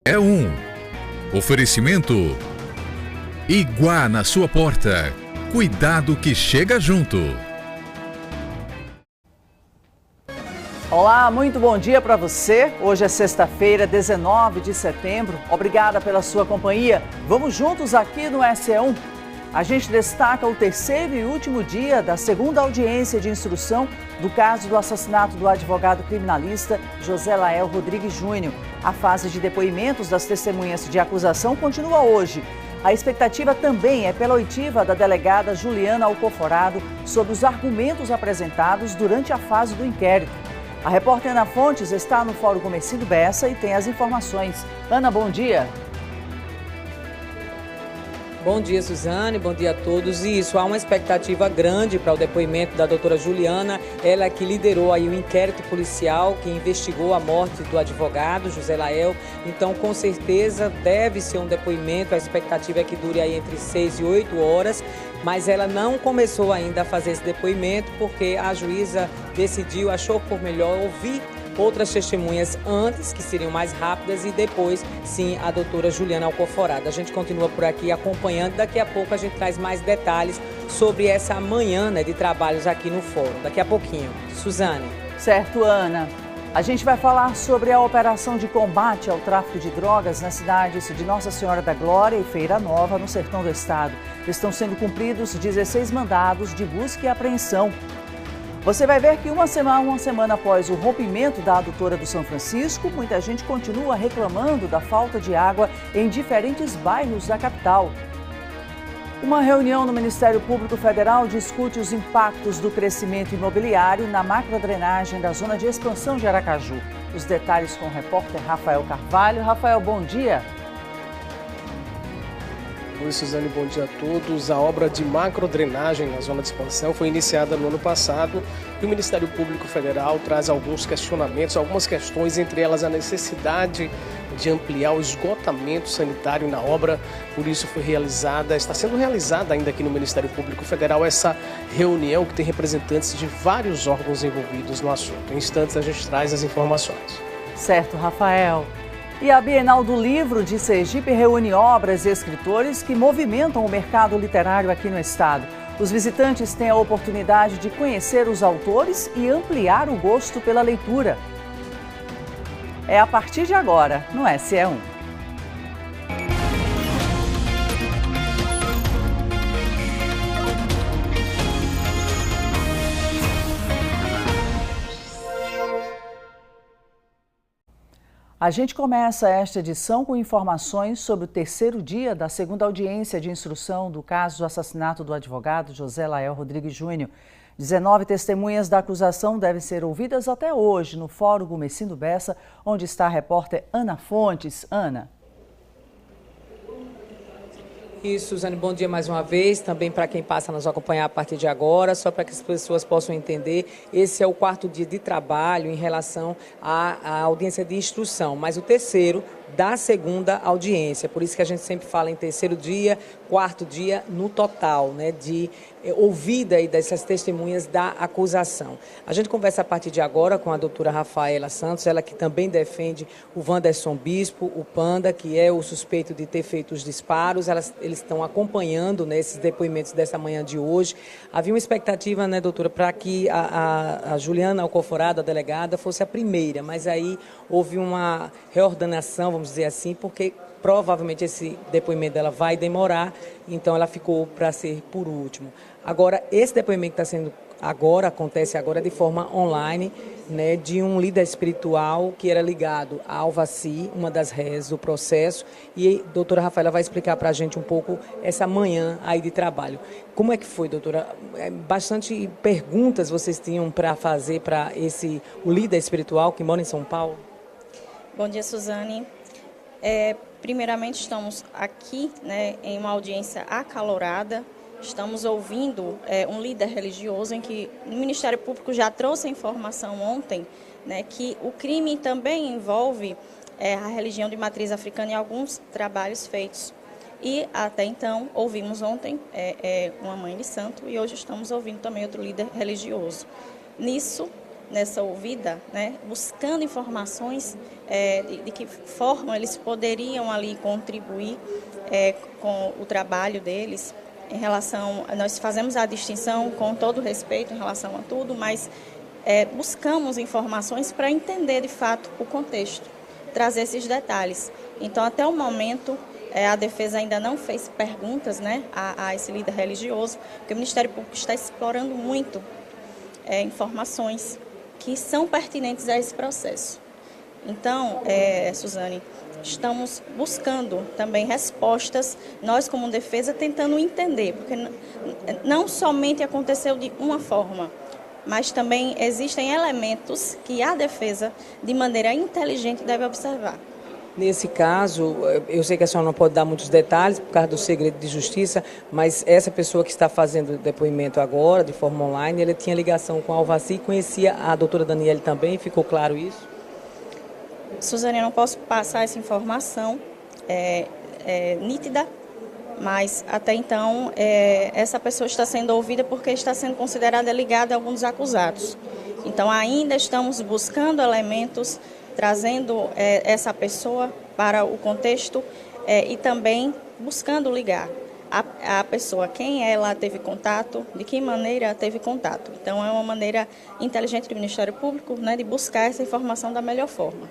É um oferecimento Iguá na sua porta. Cuidado que chega junto. Olá, muito bom dia para você. Hoje é sexta-feira, 19 de setembro. Obrigada pela sua companhia. Vamos juntos aqui no SE1. A gente destaca o terceiro e último dia da segunda audiência de instrução do caso do assassinato do advogado criminalista José Lael Rodrigues Júnior. A fase de depoimentos das testemunhas de acusação continua hoje. A expectativa também é pela oitiva da delegada Juliana Alcoforado sobre os argumentos apresentados durante a fase do inquérito. A repórter Ana Fontes está no Fórum Comercindo Bessa e tem as informações. Ana, bom dia. Bom dia, Suzane, bom dia a todos. Isso, há uma expectativa grande para o depoimento da doutora Juliana, ela que liderou aí o inquérito policial que investigou a morte do advogado José Lael. Então, com certeza, deve ser um depoimento, a expectativa é que dure aí entre 6 e 8 horas, mas ela não começou ainda a fazer esse depoimento porque a juíza achou por melhor ouvir outras testemunhas antes, que seriam mais rápidas, e depois, sim, a doutora Juliana Alcoforado. A gente continua por aqui acompanhando, daqui a pouco a gente traz mais detalhes sobre essa manhã, de trabalhos aqui no Fórum. Daqui a pouquinho. Suzane. Certo, Ana. A gente vai falar sobre a operação de combate ao tráfico de drogas nas cidades de Nossa Senhora da Glória e Feira Nova, no sertão do estado. Estão sendo cumpridos 16 mandados de busca e apreensão. Você vai ver que uma semana após o rompimento da adutora do São Francisco, muita gente continua reclamando da falta de água em diferentes bairros da capital. Uma reunião no Ministério Público Federal discute os impactos do crescimento imobiliário na macrodrenagem da zona de expansão de Aracaju. Os detalhes com o repórter Rafael Carvalho. Rafael, bom dia. Oi, Suzane, bom dia a todos. A obra de macrodrenagem na zona de expansão foi iniciada no ano passado e o Ministério Público Federal traz alguns questionamentos, algumas questões, entre elas a necessidade de ampliar o esgotamento sanitário na obra. Por isso está sendo realizada ainda aqui no Ministério Público Federal essa reunião que tem representantes de vários órgãos envolvidos no assunto. Em instantes a gente traz as informações. Certo, Rafael. E a Bienal do Livro de Sergipe reúne obras e escritores que movimentam o mercado literário aqui no estado. Os visitantes têm a oportunidade de conhecer os autores e ampliar o gosto pela leitura. É a partir de agora, no SE1. A gente começa esta edição com informações sobre o terceiro dia da segunda audiência de instrução do caso do assassinato do advogado José Lael Rodrigues Júnior. 19 testemunhas da acusação devem ser ouvidas até hoje no Fórum Comercindo Bessa, onde está a repórter Ana Fontes. Ana. Isso, Suzane, bom dia mais uma vez, também para quem passa a nos acompanhar a partir de agora, só para que as pessoas possam entender, esse é o quarto dia de trabalho em relação à audiência de instrução, mas o terceiro da segunda audiência, por isso que a gente sempre fala em terceiro dia, quarto dia no total, de ouvida aí dessas testemunhas da acusação. A gente conversa a partir de agora com a doutora Rafaela Santos, ela que também defende o Wanderson Bispo, o Panda, que é o suspeito de ter feito os disparos. Eles estão acompanhando esses depoimentos dessa manhã de hoje. Havia uma expectativa, doutora, para que a Juliana Alcoforado, a delegada, fosse a primeira, mas aí houve uma reordenação, vamos dizer assim, porque provavelmente esse depoimento dela vai demorar, então ela ficou para ser por último. Agora, esse depoimento que está sendo acontece agora de forma online, de um líder espiritual que era ligado à Alvaci, uma das réis do processo, e a doutora Rafaela vai explicar para a gente um pouco essa manhã aí de trabalho. Como é que foi, doutora? Bastante perguntas vocês tinham para fazer para o líder espiritual que mora em São Paulo? Bom dia, Suzane. Primeiramente, estamos aqui em uma audiência acalorada. Estamos ouvindo um líder religioso em que o Ministério Público já trouxe a informação ontem, que o crime também envolve a religião de matriz africana em alguns trabalhos feitos. E até então, ouvimos ontem uma mãe de santo e hoje estamos ouvindo também outro líder religioso. Nisso, nessa ouvida, né, buscando informações de que forma eles poderiam ali contribuir com o trabalho deles. Em relação, nós fazemos a distinção com todo respeito em relação a tudo, mas buscamos informações para entender de fato o contexto, trazer esses detalhes. Então, até o momento, a defesa ainda não fez perguntas, né, a esse líder religioso, porque o Ministério Público está explorando muito informações que são pertinentes a esse processo. Então, Suzane, estamos buscando também respostas, nós como defesa tentando entender, porque não somente aconteceu de uma forma, mas também existem elementos que a defesa, de maneira inteligente, deve observar. Nesse caso, eu sei que a senhora não pode dar muitos detalhes por causa do segredo de justiça, mas essa pessoa que está fazendo depoimento agora, de forma online, ela tinha ligação com a Alvaci, conhecia a doutora Daniele também, ficou claro isso? Suzane, eu não posso passar essa informação nítida, mas até então essa pessoa está sendo ouvida porque está sendo considerada ligada a alguns dos acusados. Então ainda estamos buscando elementos, trazendo essa pessoa para o contexto e também buscando ligar a pessoa, quem ela teve contato, de que maneira teve contato. Então é uma maneira inteligente do Ministério Público, né, de buscar essa informação da melhor forma.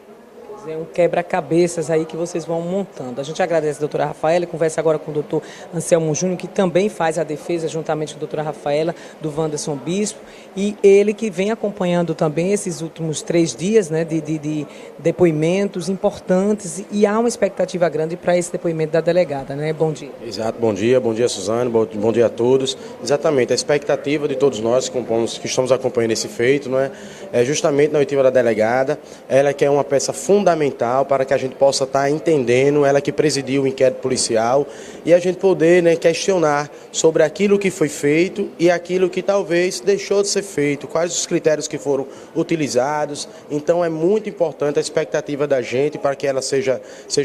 É um quebra-cabeças aí que vocês vão montando. A gente agradece a doutora Rafaela, conversa agora com o doutor Anselmo Júnior, que também faz a defesa juntamente com a doutora Rafaela, do Wanderson Bispo, e ele que vem acompanhando também esses últimos 3 dias, né, de depoimentos importantes, e há uma expectativa grande para esse depoimento da delegada, né? Bom dia. Exato, bom dia Suzane, bom dia a todos. Exatamente, a expectativa de todos nós que estamos acompanhando esse feito, não é justamente na oitiva da delegada, ela que é uma peça fundamental para que a gente possa estar entendendo, ela que presidiu o inquérito policial, e a gente poder, né, questionar sobre aquilo que foi feito e aquilo que talvez deixou de ser feito, quais os critérios que foram utilizados. Então é muito importante a expectativa da gente para que ela seja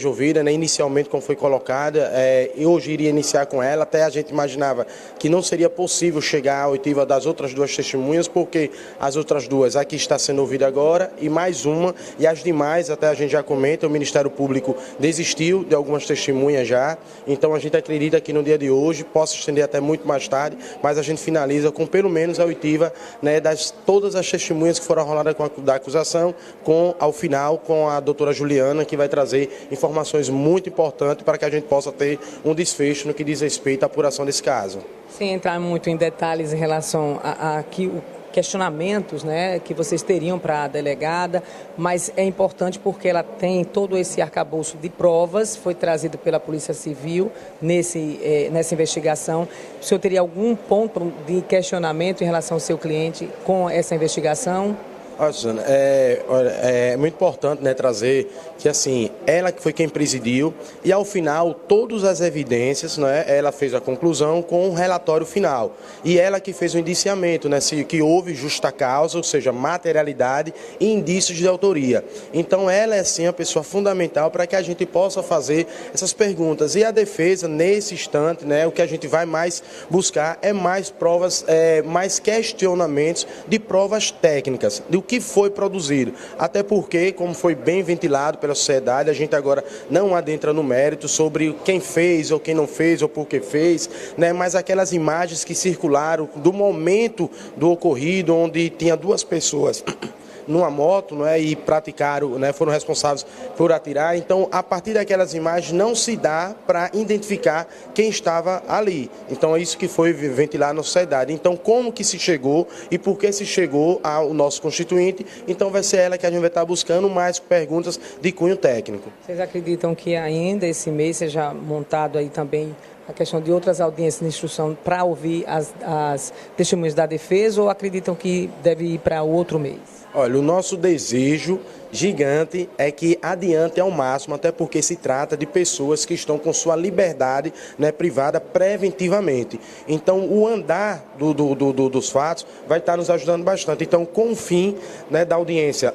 ouvida, né, inicialmente como foi colocada, eu hoje iria iniciar com ela, até a gente imaginava que não seria possível chegar à oitiva das outras 2 testemunhas, porque as outras 2 aqui está sendo ouvida agora, e mais uma, e as demais, até a gente já comenta, o Ministério Público desistiu de algumas testemunhas já, então a gente acredita que no dia de hoje possa estender até muito mais tarde, mas a gente finaliza com pelo menos a oitiva, né, das todas as testemunhas que foram roladas da acusação, ao final com a doutora Juliana, que vai trazer informações muito importantes para que a gente possa ter um desfecho no que diz respeito à apuração desse caso. Sem entrar muito em detalhes em relação a questionamentos, né, que vocês teriam para a delegada, mas é importante porque ela tem todo esse arcabouço de provas, foi trazido pela Polícia Civil nessa investigação. O senhor teria algum ponto de questionamento em relação ao seu cliente com essa investigação? Olha, Suzana, é muito importante, né, trazer que assim, ela que foi quem presidiu, e ao final todas as evidências, né, ela fez a conclusão com um relatório final, e ela que fez o indiciamento, né, que houve justa causa, ou seja, materialidade e indícios de autoria. Então ela é sim a pessoa fundamental para que a gente possa fazer essas perguntas, e a defesa nesse instante, né, o que a gente vai mais buscar é mais provas, mais questionamentos de provas técnicas, do que foi produzido, até porque, como foi bem ventilado pela sociedade, a gente agora não adentra no mérito sobre quem fez ou quem não fez ou por que fez, né? Mas aquelas imagens que circularam do momento do ocorrido, onde tinha 2 pessoas numa moto, né, e praticaram, né, foram responsáveis por atirar. Então, a partir daquelas imagens, não se dá para identificar quem estava ali. Então, é isso que foi ventilado na sociedade. Então, como que se chegou e por que se chegou ao nosso constituinte? Então, vai ser ela que a gente vai estar buscando mais perguntas de cunho técnico. Vocês acreditam que ainda esse mês seja montado aí também a questão de outras audiências de instrução para ouvir as testemunhas da defesa, ou acreditam que deve ir para outro mês? Olha, o nosso desejo gigante é que adiante ao máximo, até porque se trata de pessoas que estão com sua liberdade, né, privada preventivamente. Então, o andar dos fatos vai estar nos ajudando bastante. Então, com o fim, né, da audiência,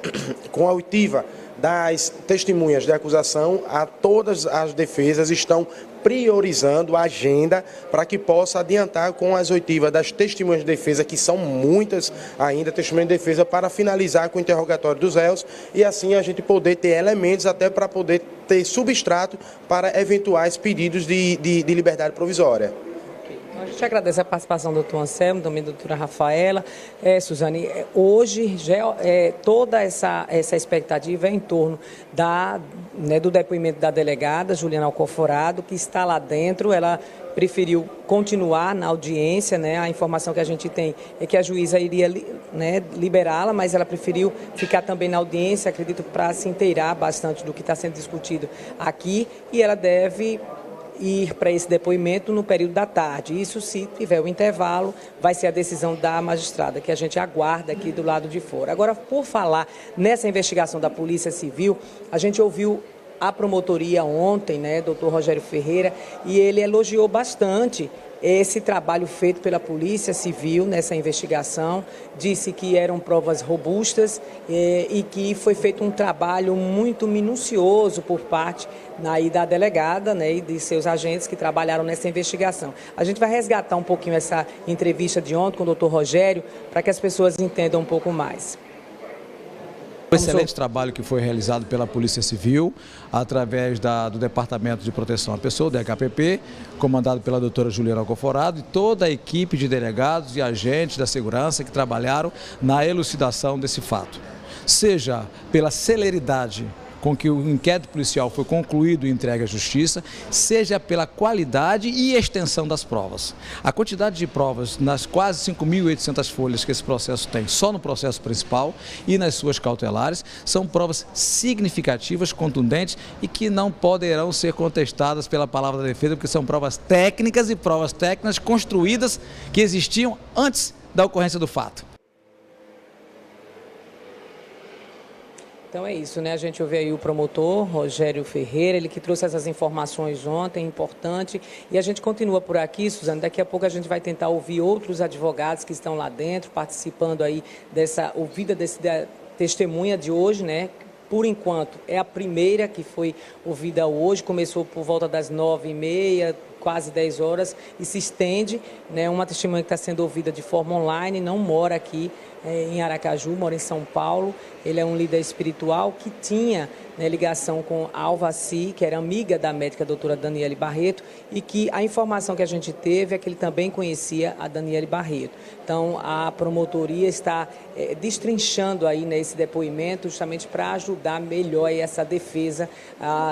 com a oitiva das testemunhas de acusação, todas as defesas estão priorizando a agenda para que possa adiantar com as oitivas das testemunhas de defesa, que são muitas ainda, testemunhas de defesa, para finalizar com o interrogatório dos réus e assim a gente poder ter elementos até para poder ter substrato para eventuais pedidos de liberdade provisória. A gente agradece a participação do doutor Anselmo, também da doutora Rafaela. Suzane, hoje toda essa expectativa é em torno do depoimento da delegada Juliana Alcoforado, que está lá dentro. Ela preferiu continuar na audiência, né? A informação que a gente tem é que a juíza iria, né, liberá-la, mas ela preferiu ficar também na audiência, acredito, para se inteirar bastante do que está sendo discutido aqui, e ela deve ir para esse depoimento no período da tarde. Isso, se tiver o intervalo, vai ser a decisão da magistrada, que a gente aguarda aqui do lado de fora. Agora, por falar nessa investigação da Polícia Civil, a gente ouviu a promotoria ontem, né, doutor Rogério Ferreira, e ele elogiou bastante esse trabalho feito pela Polícia Civil nessa investigação. Disse que eram provas robustas e que foi feito um trabalho muito minucioso por parte da delegada, né, e de seus agentes que trabalharam nessa investigação. A gente vai resgatar um pouquinho essa entrevista de ontem com o doutor Rogério para que as pessoas entendam um pouco mais. Um excelente trabalho que foi realizado pela Polícia Civil, através do Departamento de Proteção à Pessoa, do DHPP, comandado pela doutora Juliana Alcoforado, e toda a equipe de delegados e agentes da segurança que trabalharam na elucidação desse fato. Seja pela celeridade com que o inquérito policial foi concluído e entregue à Justiça, seja pela qualidade e extensão das provas. A quantidade de provas nas quase 5.800 folhas que esse processo tem, só no processo principal e nas suas cautelares, são provas significativas, contundentes e que não poderão ser contestadas pela palavra da defesa, porque são provas técnicas e provas técnicas construídas que existiam antes da ocorrência do fato. Então é isso, né? A gente ouviu aí o promotor Rogério Ferreira, ele que trouxe essas informações ontem, importante. E a gente continua por aqui, Suzane. Daqui a pouco a gente vai tentar ouvir outros advogados que estão lá dentro, participando aí dessa ouvida da testemunha de hoje, né? Por enquanto, é a primeira que foi ouvida hoje, começou por volta das 9h30, quase 10 horas, e se estende, né? Uma testemunha que está sendo ouvida de forma online, não mora aqui em Aracaju, mora em São Paulo. Ele é um líder espiritual que tinha, né, ligação com a Alvaci, que era amiga da médica doutora Daniele Barreto, e que a informação que a gente teve é que ele também conhecia a Daniele Barreto. Então, a promotoria está destrinchando aí nesse depoimento justamente para ajudar melhor aí essa defesa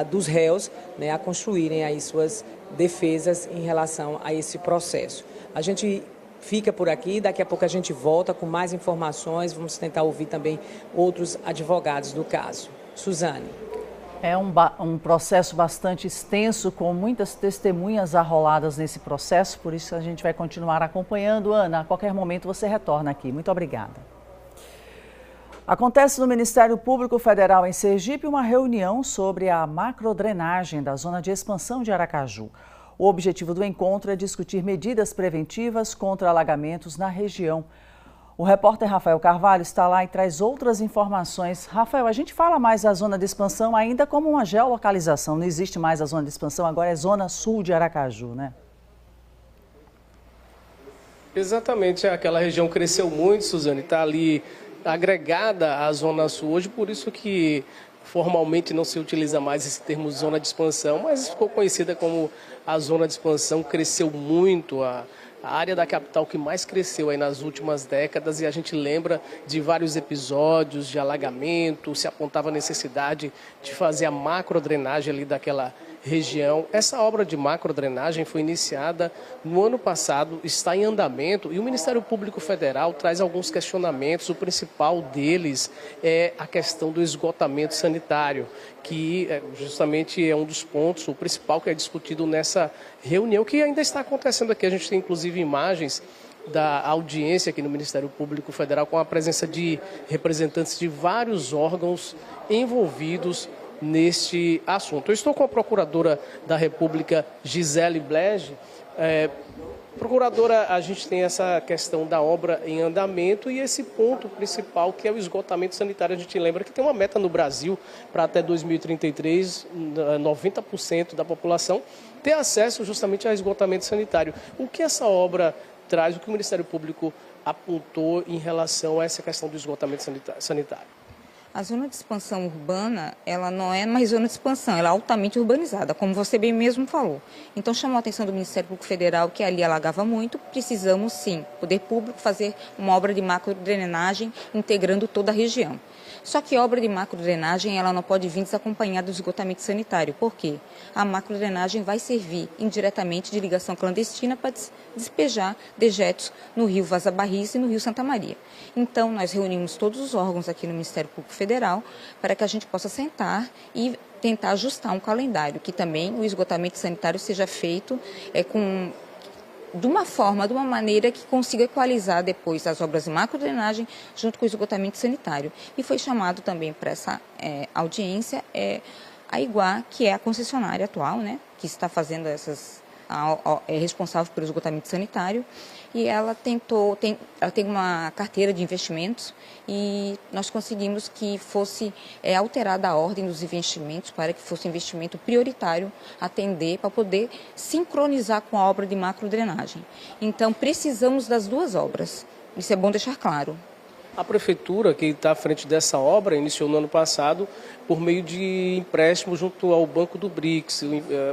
dos réus, né, a construírem aí suas defesas em relação a esse processo. A gente fica por aqui, daqui a pouco a gente volta com mais informações, vamos tentar ouvir também outros advogados do caso. Suzane. É um processo bastante extenso, com muitas testemunhas arroladas nesse processo, por isso a gente vai continuar acompanhando. Ana, a qualquer momento você retorna aqui. Muito obrigada. Acontece no Ministério Público Federal em Sergipe uma reunião sobre a macrodrenagem da zona de expansão de Aracaju. O objetivo do encontro é discutir medidas preventivas contra alagamentos na região. O repórter Rafael Carvalho está lá e traz outras informações. Rafael, a gente fala mais da zona de expansão ainda como uma geolocalização. Não existe mais a zona de expansão, agora é zona sul de Aracaju, né? Exatamente, aquela região cresceu muito, Suzane, está ali agregada à zona sul hoje, por isso que formalmente não se utiliza mais esse termo zona de expansão, mas ficou conhecida como a zona de expansão. Cresceu muito, a área da capital que mais cresceu aí nas últimas décadas, e a gente lembra de vários episódios de alagamento, se apontava a necessidade de fazer a macrodrenagem ali daquela região. Essa obra de macrodrenagem foi iniciada no ano passado, está em andamento, e o Ministério Público Federal traz alguns questionamentos. O principal deles é a questão do esgotamento sanitário, que justamente é um dos pontos, o principal que é discutido nessa reunião, que ainda está acontecendo aqui. A gente tem inclusive imagens da audiência aqui no Ministério Público Federal com a presença de representantes de vários órgãos envolvidos neste assunto. Eu estou com a Procuradora da República, Gisele Blege. Procuradora, a gente tem essa questão da obra em andamento e esse ponto principal que é o esgotamento sanitário. A gente lembra que tem uma meta no Brasil para até 2033, 90% da população ter acesso justamente ao esgotamento sanitário. O que essa obra traz, o que o Ministério Público apontou em relação a essa questão do esgotamento sanitário? A zona de expansão urbana, ela não é mais zona de expansão, ela é altamente urbanizada, como você bem mesmo falou. Então chamou a atenção do Ministério Público Federal que ali alagava muito, precisamos sim, poder público, fazer uma obra de macrodrenagem integrando toda a região. Só que a obra de macrodrenagem ela não pode vir desacompanhada do esgotamento sanitário. Por quê? A macrodrenagem vai servir indiretamente de ligação clandestina para despejar dejetos no rio Vaza Barris e no rio Santa Maria. Então, nós reunimos todos os órgãos aqui no Ministério Público Federal para que a gente possa sentar e tentar ajustar um calendário, que também o esgotamento sanitário seja feito de uma maneira que consiga equalizar depois as obras de macrodrenagem junto com o esgotamento sanitário. E foi chamado também para essa audiência a Iguá, que é a concessionária atual, né, que está fazendo é responsável pelo esgotamento sanitário, e ela tem uma carteira de investimentos e nós conseguimos que fosse alterada a ordem dos investimentos para que fosse investimento prioritário atender para poder sincronizar com a obra de macrodrenagem. Então precisamos das duas obras, isso é bom deixar claro. A Prefeitura, que está à frente dessa obra, iniciou no ano passado por meio de empréstimo junto ao Banco do BRICS.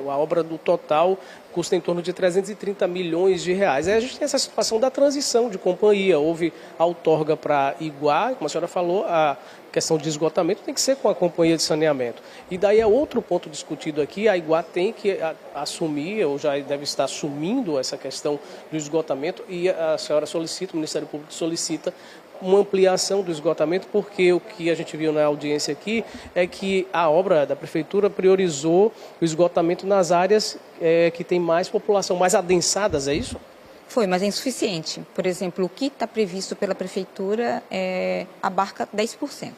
A obra do total custa em torno de 330 milhões de reais. Aí a gente tem essa situação da transição de companhia. Houve a outorga para Iguá, como a senhora falou, a questão de esgotamento tem que ser com a companhia de saneamento. E daí é outro ponto discutido aqui, a Iguá tem que assumir, ou já deve estar assumindo essa questão do esgotamento, e a senhora solicita, o Ministério Público solicita uma ampliação do esgotamento, porque o que a gente viu na audiência aqui é que a obra da Prefeitura priorizou o esgotamento nas áreas que tem mais população, mais adensadas, é isso? Foi, mas é insuficiente. Por exemplo, o que está previsto pela Prefeitura abarca 10%.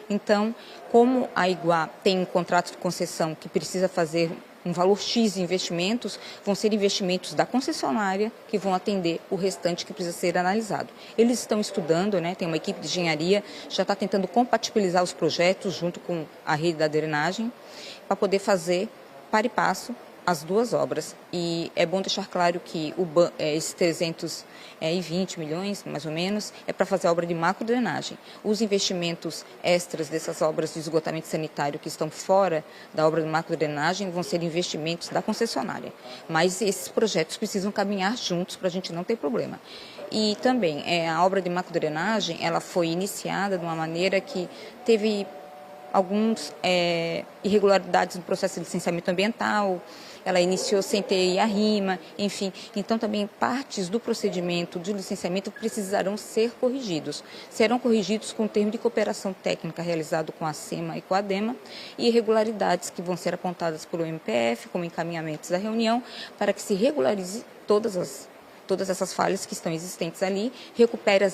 Então, como a Iguá tem um contrato de concessão que precisa fazer um valor X de investimentos, vão ser investimentos da concessionária que vão atender o restante que precisa ser analisado. Eles estão estudando, né, tem uma equipe de engenharia, já está tentando compatibilizar os projetos junto com a rede da drenagem, para poder fazer par e passo as duas obras. E é bom deixar claro que esses 320 milhões, mais ou menos, é para fazer a obra de macrodrenagem. Os investimentos extras dessas obras de esgotamento sanitário que estão fora da obra de macrodrenagem vão ser investimentos da concessionária. Mas esses projetos precisam caminhar juntos para a gente não ter problema. E também, a obra de macrodrenagem, ela foi iniciada de uma maneira que teve algumas irregularidades no processo de licenciamento ambiental. Ela iniciou sem ter a RIMA, enfim. Então, também partes do procedimento de licenciamento precisarão ser corrigidos. Serão corrigidos com o termo de cooperação técnica realizado com a SEMA e com a ADEMA e irregularidades que vão ser apontadas pelo MPF como encaminhamentos da reunião para que se regularize todas essas falhas que estão existentes ali, recupere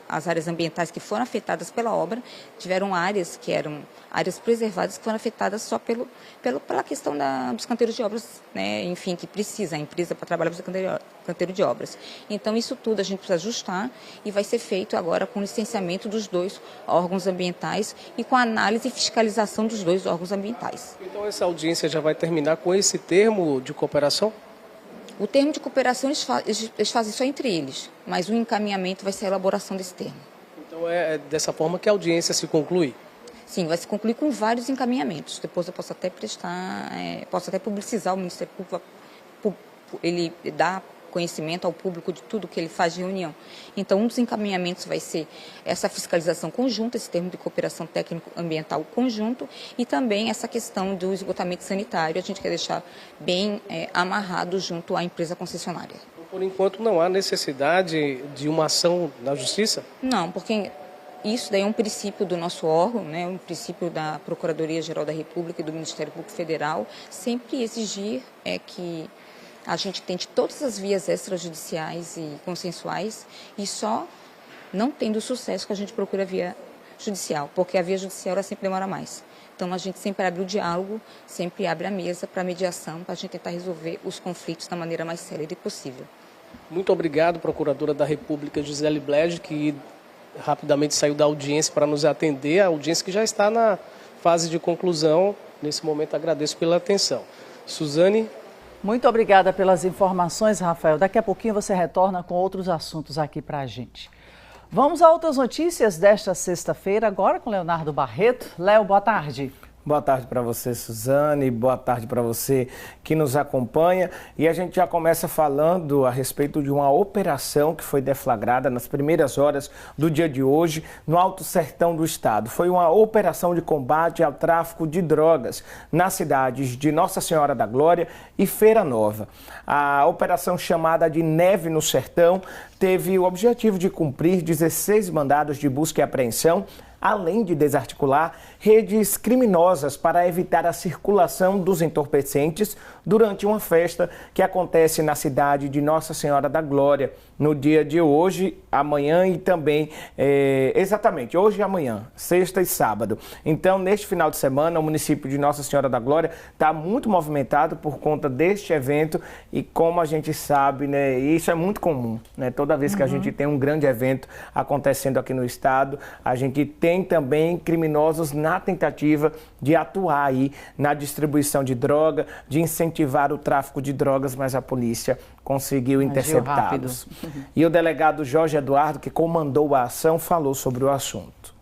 as áreas ambientais que foram afetadas pela obra. Tiveram áreas que eram áreas preservadas que foram afetadas só pela questão dos canteiros de obras, né? Enfim, que precisa a empresa para trabalhar com o canteiro de obras. Então, isso tudo a gente precisa ajustar e vai ser feito agora com licenciamento dos dois órgãos ambientais e com a análise e fiscalização dos dois órgãos ambientais. Então, essa audiência já vai terminar com esse termo de cooperação? O termo de cooperação eles fazem só entre eles, mas o encaminhamento vai ser a elaboração desse termo. Então é dessa forma que a audiência se conclui? Sim, vai se concluir com vários encaminhamentos. Depois eu posso até posso até publicizar, o Ministério Público, ele dá conhecimento ao público de tudo que ele faz de reunião. Então, um dos encaminhamentos vai ser essa fiscalização conjunta, esse termo de cooperação técnico-ambiental conjunto, e também essa questão do esgotamento sanitário, a gente quer deixar bem amarrado junto à empresa concessionária. Por enquanto, não há necessidade de uma ação na Justiça? Não, porque isso daí é um princípio do nosso órgão, né, um princípio da Procuradoria-Geral da República e do Ministério Público Federal, sempre exigir que a gente tente todas as vias extrajudiciais e consensuais e só não tendo sucesso que a gente procura a via judicial, porque a via judicial ela sempre demora mais. Então a gente sempre abre o diálogo, sempre abre a mesa para mediação, para a gente tentar resolver os conflitos da maneira mais célere possível. Muito obrigado, Procuradora da República Gisele Bled, que rapidamente saiu da audiência para nos atender, a audiência que já está na fase de conclusão. Nesse momento agradeço pela atenção. Suzane. Muito obrigada pelas informações, Rafael. Daqui a pouquinho você retorna com outros assuntos aqui para a gente. Vamos a outras notícias desta sexta-feira, agora com Leonardo Barreto. Léo, boa tarde. Boa tarde para você, Suzane. Boa tarde para você que nos acompanha. E a gente já começa falando a respeito de uma operação que foi deflagrada nas primeiras horas do dia de hoje no Alto Sertão do Estado. Foi uma operação de combate ao tráfico de drogas nas cidades de Nossa Senhora da Glória e Feira Nova. A operação, chamada de Neve no Sertão, teve o objetivo de cumprir 16 mandados de busca e apreensão, além de desarticular redes criminosas para evitar a circulação dos entorpecentes durante uma festa que acontece na cidade de Nossa Senhora da Glória, no dia de hoje, amanhã e também, exatamente, hoje e amanhã, sexta e sábado. Então, neste final de semana, o município de Nossa Senhora da Glória está muito movimentado por conta deste evento e, como a gente sabe, né, isso é muito comum, né, toda vez que a gente tem um grande evento acontecendo aqui no estado, a gente tem também criminosos na tentativa de atuar aí na distribuição de droga, de incentivar o tráfico de drogas, mas a polícia conseguiu interceptá-los. E o delegado Jorge Eduardo, que comandou a ação, falou sobre o assunto.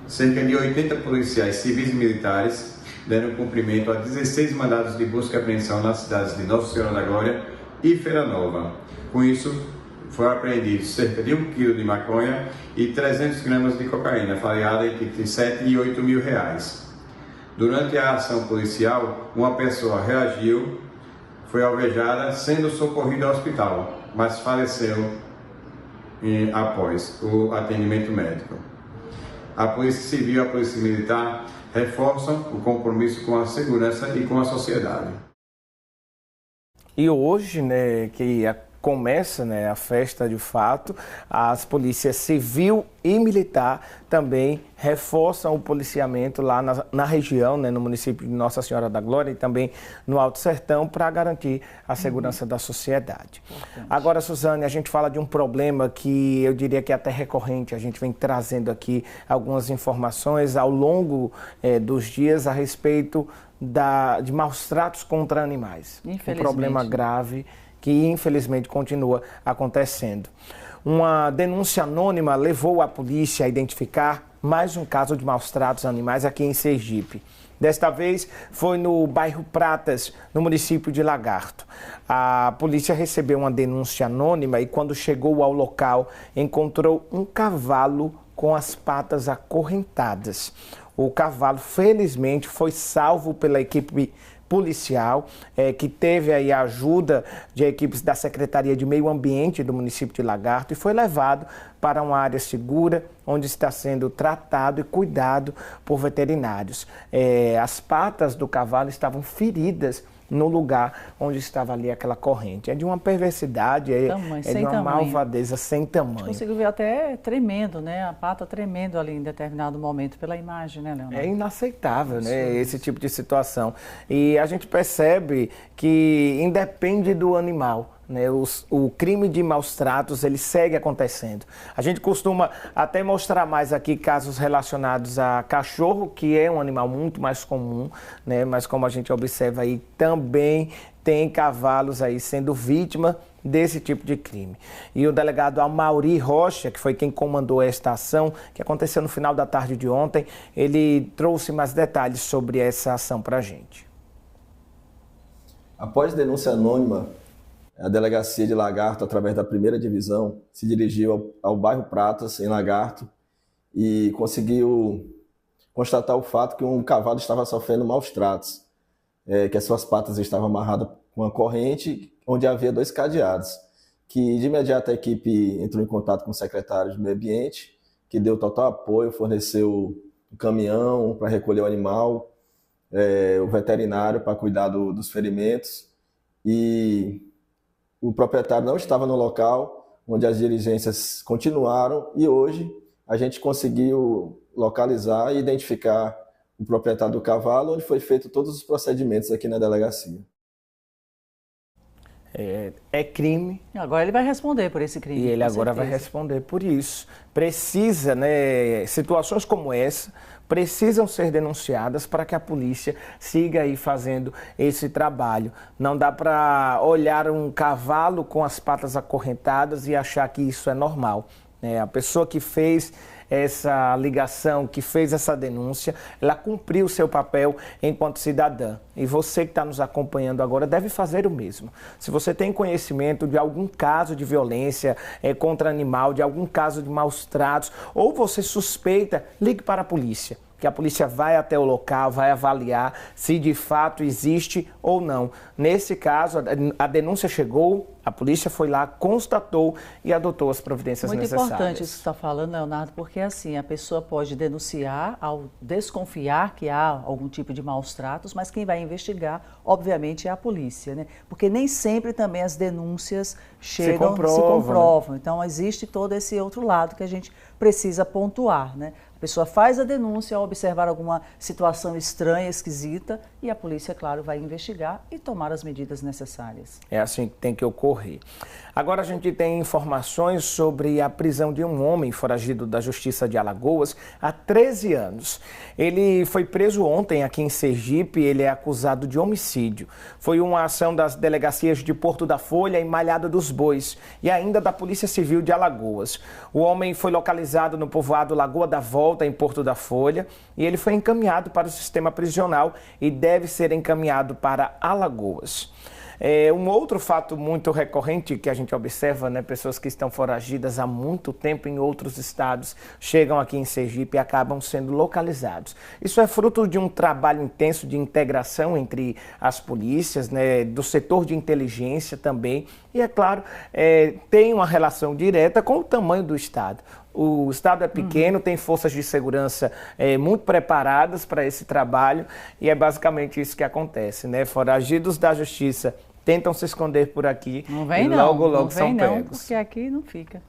Cerca de 80 policiais civis e militares deram cumprimento a 16 mandados de busca e apreensão nas cidades de Nossa Senhora da Glória e Feira Nova. Com isso, foi apreendido cerca de 1 quilo de maconha e 300 gramas de cocaína, avaliada entre 7 e 8 mil reais. Durante a ação policial, uma pessoa reagiu, foi alvejada, sendo socorrida ao hospital, mas faleceu após o atendimento médico. A Polícia Civil e a Polícia Militar reforçam o compromisso com a segurança e com a sociedade. E hoje, né, começa, né, a festa de fato, as polícias civil e militar também reforçam o policiamento lá na região, né, no município de Nossa Senhora da Glória e também no Alto Sertão para garantir a segurança da sociedade. Importante. Agora, Suzane, a gente fala de um problema que eu diria que é até recorrente, a gente vem trazendo aqui algumas informações ao longo dos dias a respeito de maus tratos contra animais. Um problema grave que infelizmente continua acontecendo. Uma denúncia anônima levou a polícia a identificar mais um caso de maus tratos a animais aqui em Sergipe. Desta vez foi no bairro Pratas, no município de Lagarto. A polícia recebeu uma denúncia anônima e, quando chegou ao local, encontrou um cavalo com as patas acorrentadas. O cavalo, felizmente, foi salvo pela equipe policial, que teve aí a ajuda de equipes da Secretaria de Meio Ambiente do município de Lagarto e foi levado para uma área segura, onde está sendo tratado e cuidado por veterinários. As patas do cavalo estavam feridas no lugar onde estava ali aquela corrente. É de uma perversidade, de uma malvadeza sem tamanho. A gente conseguiu ver até tremendo, né? A pata tremendo ali em determinado momento pela imagem, né, Leonardo? É inaceitável, né, esse tipo de situação. E a gente percebe que independe do animal, né, o crime de maus tratos, ele segue acontecendo. A gente costuma até mostrar mais aqui casos relacionados a cachorro, que é um animal muito mais comum, né, mas como a gente observa aí, também tem cavalos aí sendo vítima desse tipo de crime. E o delegado Amaury Rocha, que foi quem comandou esta ação, que aconteceu no final da tarde de ontem, ele trouxe mais detalhes sobre essa ação para a gente. Após denúncia anônima, a delegacia de Lagarto, através da 1ª divisão, se dirigiu ao bairro Pratas, em Lagarto, e conseguiu constatar o fato que um cavalo estava sofrendo maus tratos, que as suas patas estavam amarradas com uma corrente, onde havia 2 cadeados, que de imediato a equipe entrou em contato com o secretário de Meio Ambiente, que deu total apoio, forneceu um caminhão para recolher o animal, o veterinário para cuidar dos ferimentos, e o proprietário não estava no local, onde as diligências continuaram, e hoje a gente conseguiu localizar e identificar o proprietário do cavalo, onde foi feito todos os procedimentos aqui na delegacia. É crime. Agora ele vai responder por esse crime. E ele agora vai responder por isso. Precisa, situações como essa precisam ser denunciadas para que a polícia siga aí fazendo esse trabalho. Não dá para olhar um cavalo com as patas acorrentadas e achar que isso é normal. A pessoa que fez essa ligação, que fez essa denúncia, ela cumpriu o seu papel enquanto cidadã. E você que está nos acompanhando agora deve fazer o mesmo. Se você tem conhecimento de algum caso de violência contra animal, de algum caso de maus tratos, ou você suspeita, ligue para a polícia, que a polícia vai até o local, vai avaliar se de fato existe ou não. Nesse caso, a denúncia chegou, a polícia foi lá, constatou e adotou as providências necessárias. Muito importante isso que você está falando, Leonardo, porque assim, a pessoa pode denunciar ao desconfiar que há algum tipo de maus tratos, mas quem vai investigar, obviamente, é a polícia, né? Porque nem sempre também as denúncias chegam, se comprovam. Né? Então, existe todo esse outro lado que a gente precisa pontuar, né? A pessoa faz a denúncia ao observar alguma situação estranha, esquisita, e a polícia, claro, vai investigar e tomar as medidas necessárias. É assim que tem que ocorrer. Agora a gente tem informações sobre a prisão de um homem foragido da Justiça de Alagoas há 13 anos. Ele foi preso ontem aqui em Sergipe, ele é acusado de homicídio. Foi uma ação das delegacias de Porto da Folha e Malhada dos Bois e ainda da Polícia Civil de Alagoas. O homem foi localizado no povoado Lagoa da Volta, em Porto da Folha, e ele foi encaminhado para o sistema prisional e deve ser encaminhado para Alagoas. Um outro fato muito recorrente que a gente observa, pessoas que estão foragidas há muito tempo em outros estados, chegam aqui em Sergipe e acabam sendo localizados. Isso é fruto de um trabalho intenso de integração entre as polícias, do setor de inteligência também, e é claro, tem uma relação direta com o tamanho do estado. O estado é pequeno, tem forças de segurança muito preparadas para esse trabalho e é basicamente isso que acontece, Foragidos da justiça tentam se esconder por aqui e logo são pegos. Não, porque aqui não fica.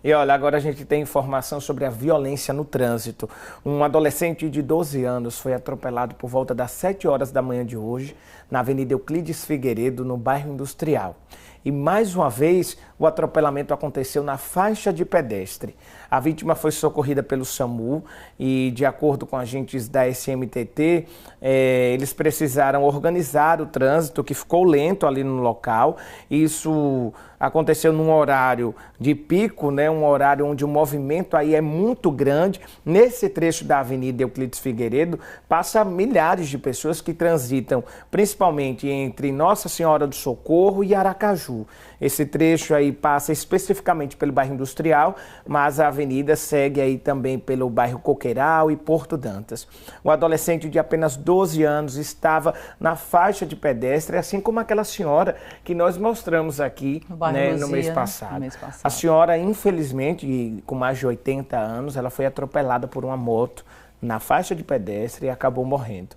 E olha, agora a gente tem informação sobre a violência no trânsito. Um adolescente de 12 anos foi atropelado por volta das 7 horas da manhã de hoje, na Avenida Euclides Figueiredo, no bairro Industrial. E mais uma vez, o atropelamento aconteceu na faixa de pedestre. A vítima foi socorrida pelo SAMU e, de acordo com agentes da SMTT, eles precisaram organizar o trânsito, que ficou lento ali no local. Isso aconteceu num horário de pico, um horário onde o movimento aí é muito grande. Nesse trecho da Avenida Euclides Figueiredo, passa milhares de pessoas que transitam, principalmente entre Nossa Senhora do Socorro e Aracaju. Esse trecho aí passa especificamente pelo bairro Industrial, mas a avenida segue aí também pelo bairro Coqueiral e Porto Dantas. O adolescente de apenas 12 anos estava na faixa de pedestre, assim como aquela senhora que nós mostramos aqui no mês passado. A senhora, infelizmente, com mais de 80 anos, ela foi atropelada por uma moto na faixa de pedestre e acabou morrendo.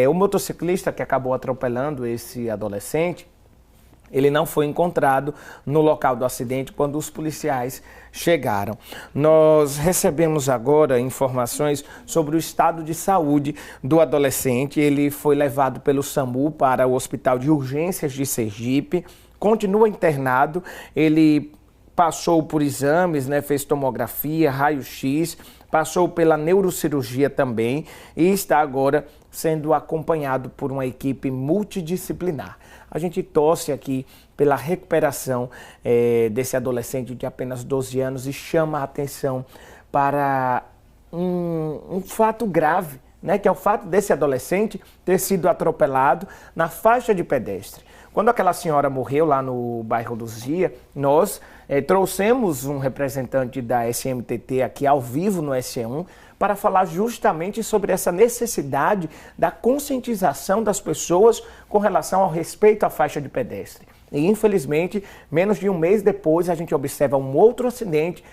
O motociclista que acabou atropelando esse adolescente, ele não foi encontrado no local do acidente quando os policiais chegaram. Nós recebemos agora informações sobre o estado de saúde do adolescente. Ele foi levado pelo SAMU para o Hospital de Urgências de Sergipe, continua internado. Ele passou por exames, fez tomografia, raio-x, passou pela neurocirurgia também e está agora sendo acompanhado por uma equipe multidisciplinar. A gente torce aqui pela recuperação desse adolescente de apenas 12 anos e chama a atenção para um fato grave, que é o fato desse adolescente ter sido atropelado na faixa de pedestre. Quando aquela senhora morreu lá no bairro Luzia, nós trouxemos um representante da SMTT aqui ao vivo no SE1 para falar justamente sobre essa necessidade da conscientização das pessoas com relação ao respeito à faixa de pedestre. E, infelizmente, menos de um mês depois, a gente observa um outro acidente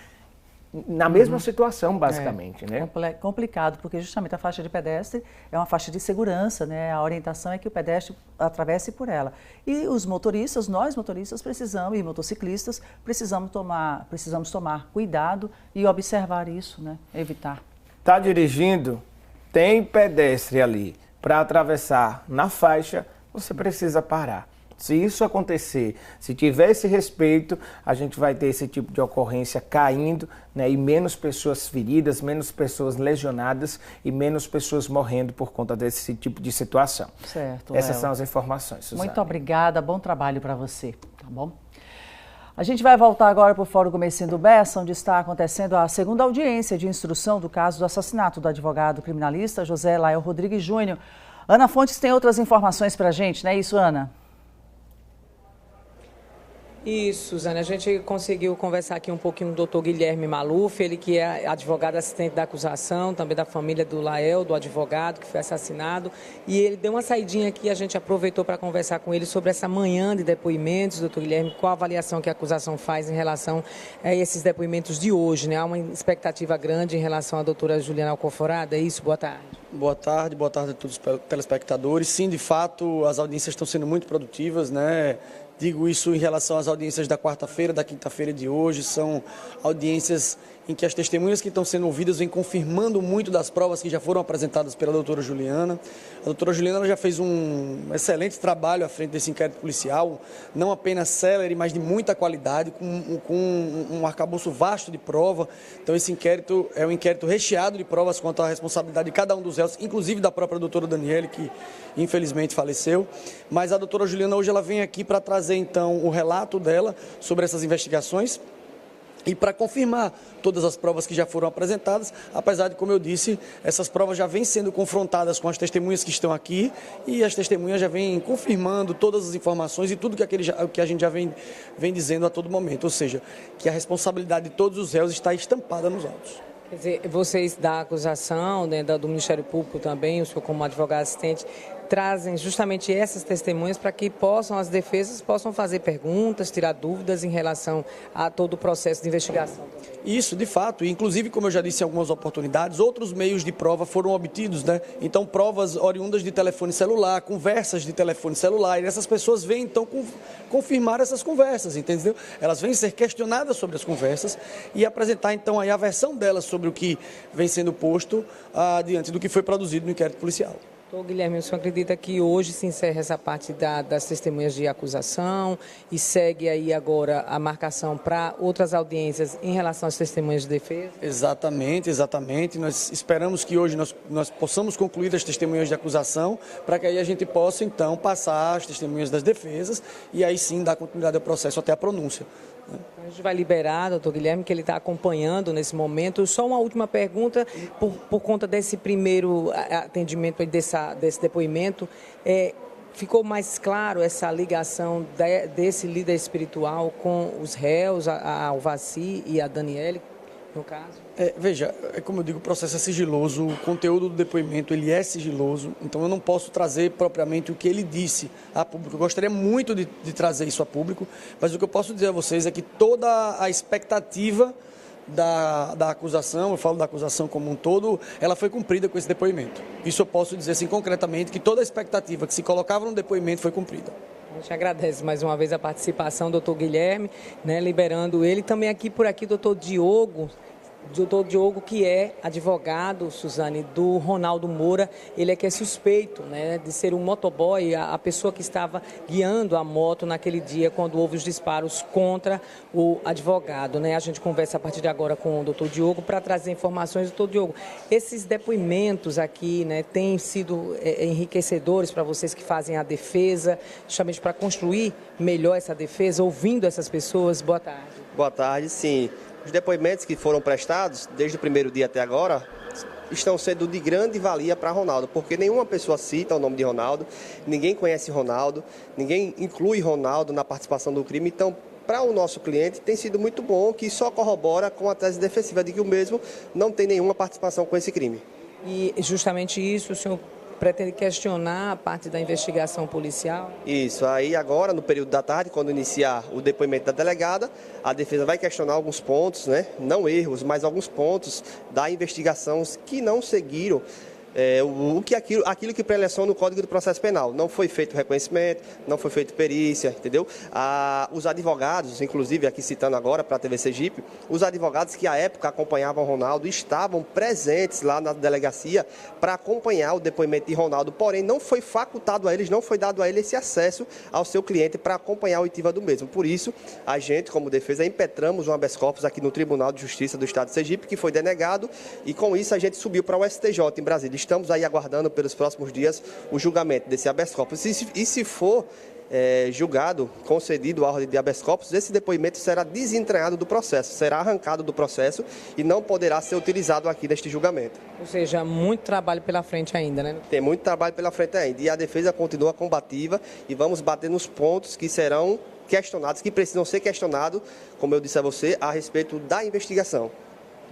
na mesma situação, basicamente, né? Complicado, porque justamente a faixa de pedestre é uma faixa de segurança, né? A orientação é que o pedestre atravesse por ela. E os motoristas, nós motoristas precisamos, e motociclistas, precisamos tomar cuidado e observar isso, né? Evitar. Está dirigindo, tem pedestre ali para atravessar na faixa, você precisa parar. Se isso acontecer, se tiver esse respeito, a gente vai ter esse tipo de ocorrência caindo, né, e menos pessoas feridas, menos pessoas lesionadas e menos pessoas morrendo por conta desse tipo de situação. Certo, Essas Léo. são as informações, Suzane. Muito obrigada, bom trabalho para você, tá bom? A gente vai voltar agora para o Fórum Comercinho do Bessa, onde está acontecendo a segunda audiência de instrução do caso do assassinato do advogado criminalista José Lael Rodrigues Júnior. Ana Fontes tem outras informações para a gente, não é isso, Ana? Isso, Suzane, a gente conseguiu conversar aqui um pouquinho com o doutor Guilherme Maluf, ele que é advogado assistente da acusação, também da família do Lael, do advogado que foi assassinado, e ele deu uma saidinha aqui, a gente aproveitou para conversar com ele sobre essa manhã de depoimentos, doutor Guilherme, qual a avaliação que a acusação faz em relação a esses depoimentos de hoje, né? Há uma expectativa grande em relação à doutora Juliana Alcoforado, é isso? Boa tarde. Boa tarde a todos os telespectadores. Sim, de fato, as audiências estão sendo muito produtivas, né? Digo isso em relação às audiências da quarta-feira, da quinta-feira de hoje. São audiências em que as testemunhas que estão sendo ouvidas vêm confirmando muito das provas que já foram apresentadas pela doutora Juliana. A doutora Juliana já fez um excelente trabalho à frente desse inquérito policial, não apenas célere, mas de muita qualidade, com um arcabouço vasto de prova. Então esse inquérito é um inquérito recheado de provas quanto à responsabilidade de cada um dos réus, inclusive da própria doutora Daniele, que infelizmente faleceu. Mas a doutora Juliana hoje ela vem aqui para trazer então o relato dela sobre essas investigações e para confirmar todas as provas que já foram apresentadas, apesar de, como eu disse, essas provas já vêm sendo confrontadas com as testemunhas que estão aqui e as testemunhas já vêm confirmando todas as informações e tudo que a gente já vem dizendo a todo momento, ou seja, que a responsabilidade de todos os réus está estampada nos autos. Quer dizer, vocês da acusação, né, do Ministério Público também, o senhor como advogado assistente, trazem justamente essas testemunhas para que as defesas possam fazer perguntas, tirar dúvidas em relação a todo o processo de investigação. Isso, de fato, inclusive, como eu já disse em algumas oportunidades, outros meios de prova foram obtidos, né? Então, provas oriundas de telefone celular, conversas de telefone celular, e essas pessoas vêm, então, confirmar essas conversas, entendeu? Elas vêm ser questionadas sobre as conversas e apresentar, então, aí a versão delas sobre o que vem sendo posto diante do que foi produzido no inquérito policial. Doutor Guilherme, o senhor acredita que hoje se encerra essa parte das testemunhas de acusação e segue aí agora a marcação para outras audiências em relação às testemunhas de defesa? Exatamente. Nós esperamos que hoje nós possamos concluir as testemunhas de acusação para que aí a gente possa, então, passar as testemunhas das defesas e aí sim dar continuidade ao processo até a pronúncia. A gente vai liberar, doutor Guilherme, que ele está acompanhando nesse momento. Só uma última pergunta, por conta desse primeiro atendimento, desse depoimento, ficou mais claro essa ligação desse líder espiritual com os réus, a Alvaci e a Daniele, no caso? Veja, como eu digo, o processo é sigiloso, o conteúdo do depoimento ele é sigiloso, então eu não posso trazer propriamente o que ele disse a público. Eu gostaria muito de trazer isso a público, mas o que eu posso dizer a vocês é que toda a expectativa da acusação, eu falo da acusação como um todo, ela foi cumprida com esse depoimento. Isso eu posso dizer assim concretamente, que toda a expectativa que se colocava no depoimento foi cumprida. A gente agradece mais uma vez a participação do doutor Guilherme, né, liberando ele. Também por aqui, doutor Diogo, que é advogado, Suzane, do Ronaldo Moura. Ele é que é suspeito, né, de ser um motoboy, a pessoa que estava guiando a moto naquele dia quando houve os disparos contra o advogado, né? A gente conversa a partir de agora com o doutor Diogo para trazer informações. Doutor Diogo, esses depoimentos aqui, né, têm sido enriquecedores para vocês que fazem a defesa, justamente para construir melhor essa defesa, ouvindo essas pessoas? Boa tarde. Boa tarde, sim. Os depoimentos que foram prestados, desde o primeiro dia até agora, estão sendo de grande valia para Ronaldo, porque nenhuma pessoa cita o nome de Ronaldo, ninguém conhece Ronaldo, ninguém inclui Ronaldo na participação do crime. Então, para o nosso cliente, tem sido muito bom, que só corrobora com a tese defensiva de que o mesmo não tem nenhuma participação com esse crime. E justamente isso, o senhor pretende questionar a parte da investigação policial? Isso, aí agora no período da tarde, quando iniciar o depoimento da delegada, a defesa vai questionar alguns pontos, né? Não erros, mas alguns pontos da investigação que não seguiram aquilo que preleciona no Código do Processo Penal. Não foi feito reconhecimento, não foi feito perícia, entendeu? Os advogados, inclusive aqui citando agora para a TV Sergipe, os advogados que à época acompanhavam Ronaldo estavam presentes lá na delegacia para acompanhar o depoimento de Ronaldo, porém não foi facultado a eles, não foi dado a ele esse acesso ao seu cliente para acompanhar a oitiva do mesmo. Por isso, a gente, como defesa, impetramos um habeas corpus aqui no Tribunal de Justiça do Estado de Sergipe, que foi denegado, e com isso a gente subiu para o STJ em Brasília. Estamos aí aguardando pelos próximos dias o julgamento desse habeas corpus. E se for julgado, concedido a ordem de habeas corpus, esse depoimento será desentranhado do processo, será arrancado do processo e não poderá ser utilizado aqui neste julgamento. Ou seja, muito trabalho pela frente ainda, né? Tem muito trabalho pela frente ainda. E a defesa continua combativa e vamos bater nos pontos que serão questionados, que precisam ser questionados, como eu disse a você, a respeito da investigação.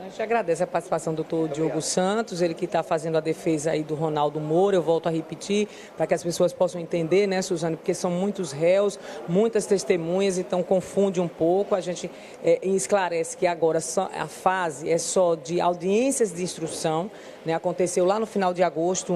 A gente agradece a participação do doutor Diogo Santos, ele que está fazendo a defesa aí do Ronaldo Moura. Eu volto a repetir para que as pessoas possam entender, né, Suzane, porque são muitos réus, muitas testemunhas, então confunde um pouco. A gente esclarece que agora a fase é só de audiências de instrução, né? Aconteceu lá no final de agosto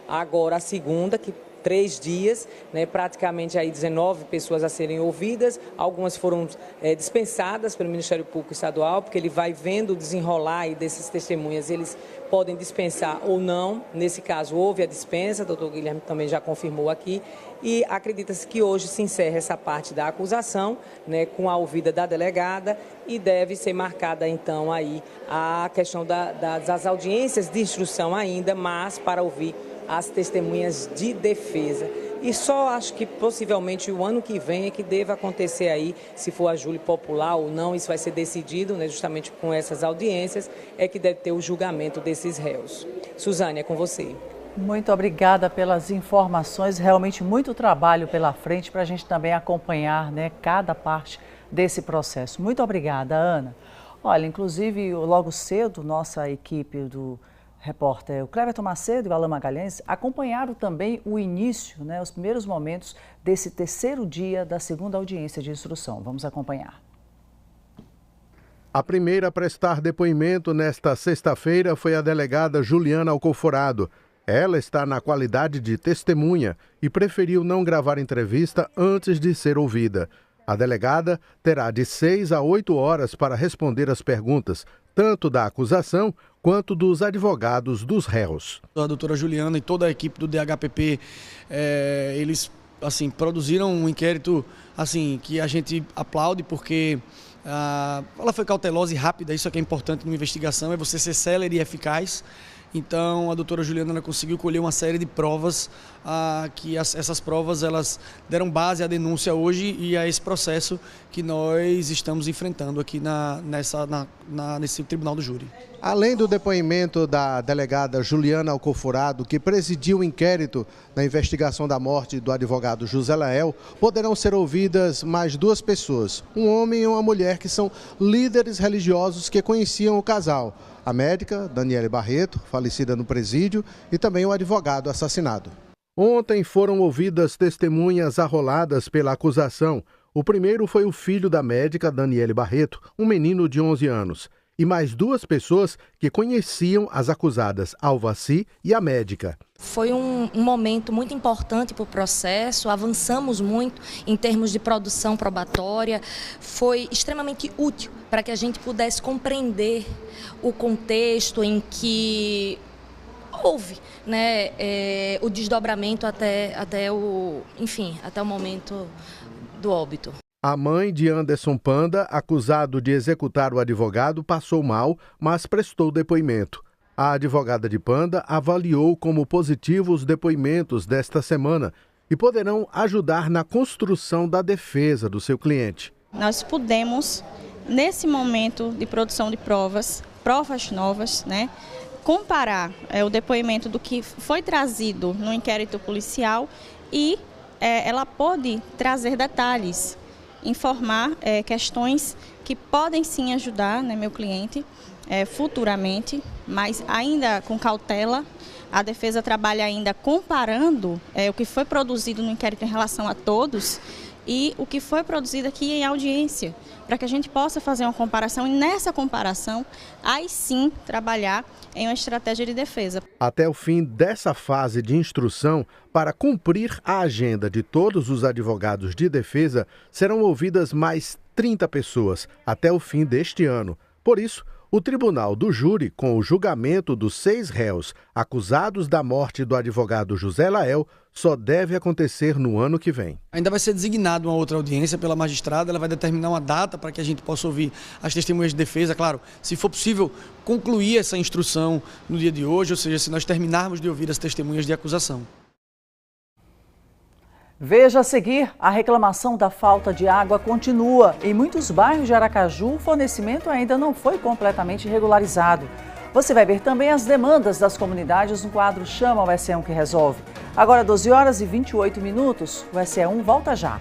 agora a segunda, que 3 dias, né, praticamente aí 19 pessoas a serem ouvidas, algumas foram dispensadas pelo Ministério Público Estadual, porque ele vai vendo o desenrolar aí desses testemunhas, eles podem dispensar ou não. Nesse caso houve a dispensa, o doutor Guilherme também já confirmou aqui, e acredita-se que hoje se encerra essa parte da acusação, né, com a ouvida da delegada, e deve ser marcada então aí a questão das audiências de instrução ainda, mas para ouvir as testemunhas de defesa. E só acho que possivelmente o ano que vem é que deva acontecer aí, se for a júri popular ou não, isso vai ser decidido, né, justamente com essas audiências, é que deve ter o julgamento desses réus. Suzane, é com você. Muito obrigada pelas informações, realmente muito trabalho pela frente para a gente também acompanhar, né, cada parte desse processo. Muito obrigada, Ana. Olha, inclusive logo cedo, nossa equipe do repórter o Cleberton Macedo e o Alain Magalhães acompanharam também o início, né, os primeiros momentos desse terceiro dia da segunda audiência de instrução. Vamos acompanhar. A primeira a prestar depoimento nesta sexta-feira foi a delegada Juliana Alcoforado. Ela está na qualidade de testemunha e preferiu não gravar entrevista antes de ser ouvida. A delegada terá de 6 a 8 horas para responder as perguntas, tanto da acusação quanto dos advogados dos réus. A doutora Juliana e toda a equipe do DHPP, eles assim, produziram um inquérito assim, que a gente aplaude, porque ela foi cautelosa e rápida. Isso é que é importante numa investigação, é você ser célere e eficaz. Então a doutora Juliana conseguiu colher uma série de provas, que essas provas elas deram base à denúncia hoje e a esse processo que nós estamos enfrentando aqui nesse Tribunal do Júri. Além do depoimento da delegada Juliana Alcoforado, que presidiu o inquérito na investigação da morte do advogado José Lael, poderão ser ouvidas mais 2 pessoas, um homem e uma mulher, que são líderes religiosos que conheciam o casal. A médica Daniele Barreto, falecida no presídio, e também o advogado assassinado. Ontem foram ouvidas testemunhas arroladas pela acusação. O primeiro foi o filho da médica Daniele Barreto, um menino de 11 anos. E mais 2 pessoas que conheciam as acusadas, Alvaci e a médica. Foi um momento muito importante para o processo, avançamos muito em termos de produção probatória, foi extremamente útil para que a gente pudesse compreender o contexto em que houve, né, o desdobramento até o momento do óbito. A mãe de Anderson Panda, acusado de executar o advogado, passou mal, mas prestou depoimento. A advogada de Panda avaliou como positivos os depoimentos desta semana e poderão ajudar na construção da defesa do seu cliente. Nós pudemos, nesse momento de produção de provas novas, né, comparar o depoimento do que foi trazido no inquérito policial e ela pôde trazer detalhes, informar questões que podem sim ajudar, né, meu cliente futuramente, mas ainda com cautela, A defesa trabalha ainda comparando o que foi produzido no inquérito em relação a todos e o que foi produzido aqui em audiência, para que a gente possa fazer uma comparação e nessa comparação, aí sim, trabalhar em uma estratégia de defesa. Até o fim dessa fase de instrução, para cumprir a agenda de todos os advogados de defesa, serão ouvidas mais 30 pessoas até o fim deste ano. Por isso, o Tribunal do Júri, com o julgamento dos 6 réus acusados da morte do advogado José Lael, só deve acontecer no ano que vem. Ainda vai ser designada uma outra audiência pela magistrada, ela vai determinar uma data para que a gente possa ouvir as testemunhas de defesa. Claro, se for possível, concluir essa instrução no dia de hoje, ou seja, se nós terminarmos de ouvir as testemunhas de acusação. Veja a seguir, a reclamação da falta de água continua. Em muitos bairros de Aracaju, o fornecimento ainda não foi completamente regularizado. Você vai ver também as demandas das comunidades no quadro Chama o SE1 que Resolve. Agora 12 horas e 28 minutos, o SE1 volta já.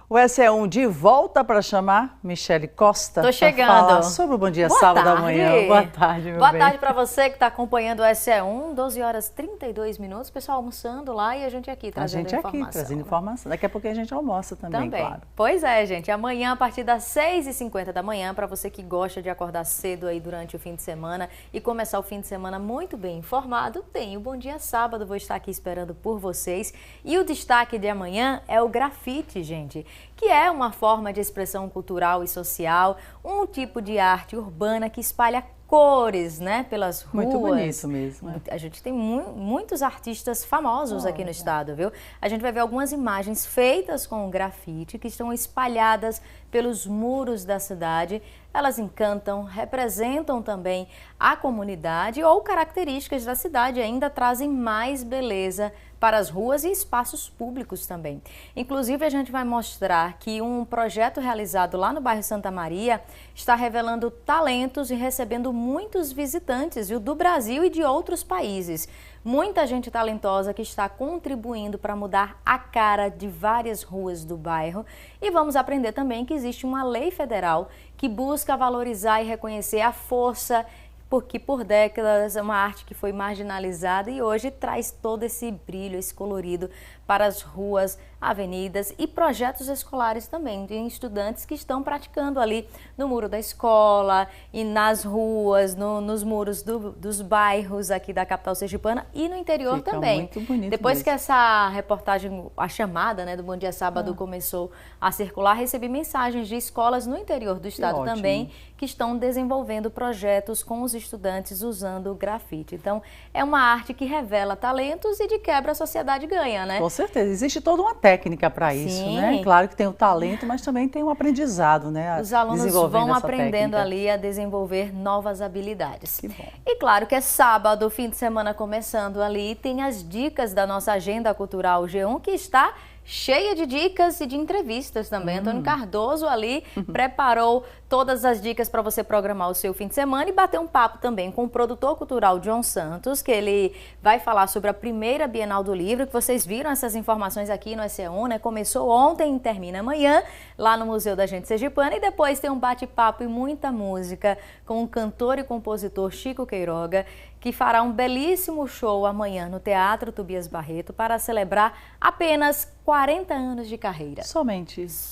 O SE1 de volta para chamar Michele Costa. Tô chegando. Falar sobre o Bom Dia Sábado da Manhã. Boa tarde, meu Boa bem. tarde para você que está acompanhando o SE1, 12 horas 32 minutos. Pessoal almoçando lá e a gente aqui trazendo informação. A gente aqui trazendo informação. Daqui a pouco a gente almoça também, claro. Pois é, gente. Amanhã, a partir das 6h50 da manhã, para você que gosta de acordar cedo aí durante o fim de semana e começar o fim de semana muito bem informado, tem o Bom Dia Sábado. Vou estar aqui esperando por vocês. E o destaque de amanhã é o grafite, gente, que é uma forma de expressão cultural e social, um tipo de arte urbana que espalha cores, né, pelas ruas. Muito bonito mesmo. Né? A gente tem muitos artistas famosos aqui no estado, viu? A gente vai ver algumas imagens feitas com grafite que estão espalhadas pelos muros da cidade. Elas encantam, representam também a comunidade ou características da cidade, ainda trazem mais beleza para as ruas e espaços públicos também. Inclusive, a gente vai mostrar que um projeto realizado lá no bairro Santa Maria está revelando talentos e recebendo muitos visitantes, viu, do Brasil e de outros países. Muita gente talentosa que está contribuindo para mudar a cara de várias ruas do bairro. E vamos aprender também que existe uma lei federal que busca valorizar e reconhecer a força, porque por décadas é uma arte que foi marginalizada e hoje traz todo esse brilho, esse colorido para as ruas, avenidas e projetos escolares também, de estudantes que estão praticando ali no muro da escola e nas ruas, nos muros dos bairros aqui da capital sergipana e no interior também. Muito bonito. Depois mesmo. que essa reportagem, a chamada, né, do Bom Dia Sábado começou a circular, recebi mensagens de escolas no interior do estado também que estão desenvolvendo projetos com os estudantes usando o grafite. Então, é uma arte que revela talentos e de quebra a sociedade ganha, né? Com certeza, existe toda uma técnica para isso, né? Claro que tem o talento, mas também tem um aprendizado, né? Os alunos vão aprendendo ali a desenvolver novas habilidades. Que bom. E claro que é sábado, fim de semana começando ali, tem as dicas da nossa agenda cultural G1 que está cheia de dicas e de entrevistas também. Antônio Cardoso ali preparou todas as dicas para você programar o seu fim de semana e bater um papo também com o produtor cultural John Santos, que ele vai falar sobre a primeira Bienal do Livro, que vocês viram essas informações aqui no SE1, né? Começou ontem e termina amanhã, lá no Museu da Gente Sergipana, e depois tem um bate-papo e muita música com o cantor e compositor Chico Queiroga, que fará um belíssimo show amanhã no Teatro Tobias Barreto para celebrar apenas 40 anos de carreira. Somente isso.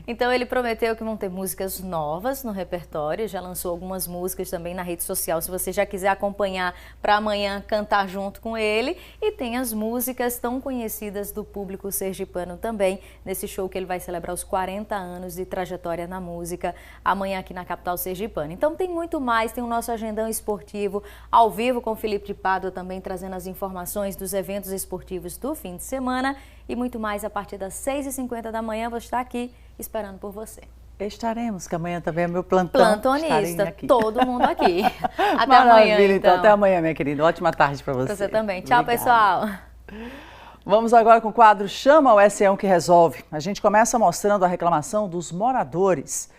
Então ele prometeu que vão ter músicas novas no repertório, já lançou algumas músicas também na rede social, se você já quiser acompanhar para amanhã cantar junto com ele. E tem as músicas tão conhecidas do público sergipano também, nesse show que ele vai celebrar os 40 anos de trajetória na música, amanhã aqui na capital sergipana. Então tem muito mais, tem o nosso agendão esportivo, ao vivo com o Felipe de Pádua também trazendo as informações dos eventos esportivos do fim de semana e muito mais a partir das 6h50 da manhã. Vou estar aqui esperando por você. Estaremos, que amanhã também é meu plantão. Plantonista, todo mundo aqui. Até Maravilha, amanhã, então. Até amanhã, minha querida. Ótima tarde para você. Você também. Tchau, pessoal. Vamos agora com o quadro Chama o SE1 que Resolve. A gente começa mostrando a reclamação dos moradores.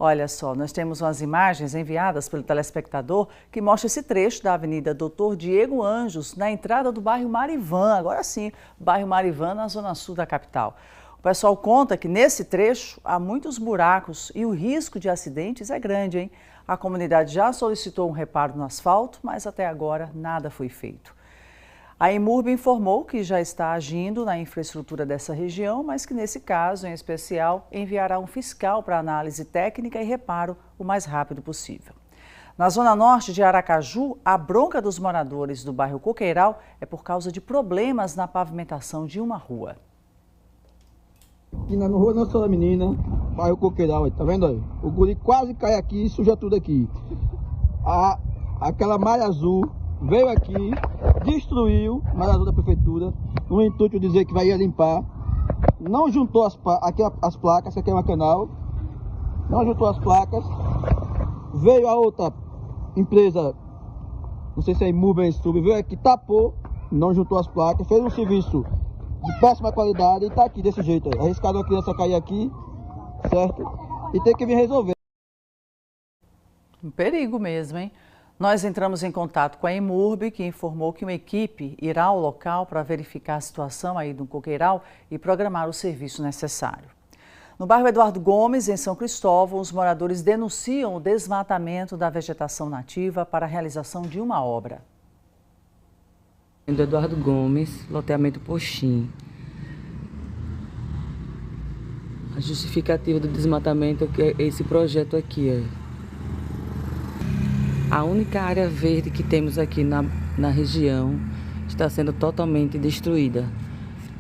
Olha só, nós temos umas imagens enviadas pelo telespectador que mostra esse trecho da Avenida Doutor Diego Anjos, na entrada do bairro Marivan, agora sim, bairro Marivan, na zona sul da capital. O pessoal conta que nesse trecho há muitos buracos e o risco de acidentes é grande, hein? A comunidade já solicitou um reparo no asfalto, mas até agora nada foi feito. A Emurb informou que já está agindo na infraestrutura dessa região, mas que nesse caso, em especial, enviará um fiscal para análise técnica e reparo o mais rápido possível. Na zona norte de Aracaju, a bronca dos moradores do bairro Coqueiral é por causa de problemas na pavimentação de uma rua. Aqui na rua Nossa Senhora Menina, bairro Coqueiral, tá vendo aí? O guri quase cai aqui e suja tudo aqui. Aquela malha azul veio aqui, destruiu a malha azul da prefeitura, no intuito de dizer que vai limpar. Não juntou as placas, aqui é uma canal, não juntou as placas. Veio a outra empresa, não sei se é Imurb, veio aqui, tapou, não juntou as placas, fez um serviço de péssima qualidade e tá aqui desse jeito aí. Arriscado a criança cair aqui, certo? E tem que vir resolver. Um perigo mesmo, hein? Nós entramos em contato com a Emurb, que informou que uma equipe irá ao local para verificar a situação aí do Coqueiral e programar o serviço necessário. No bairro Eduardo Gomes, em São Cristóvão, os moradores denunciam o desmatamento da vegetação nativa para a realização de uma obra. Do Eduardo Gomes, loteamento Poxim. A justificativa do desmatamento é que é esse projeto aqui. A única área verde que temos aqui na região está sendo totalmente destruída.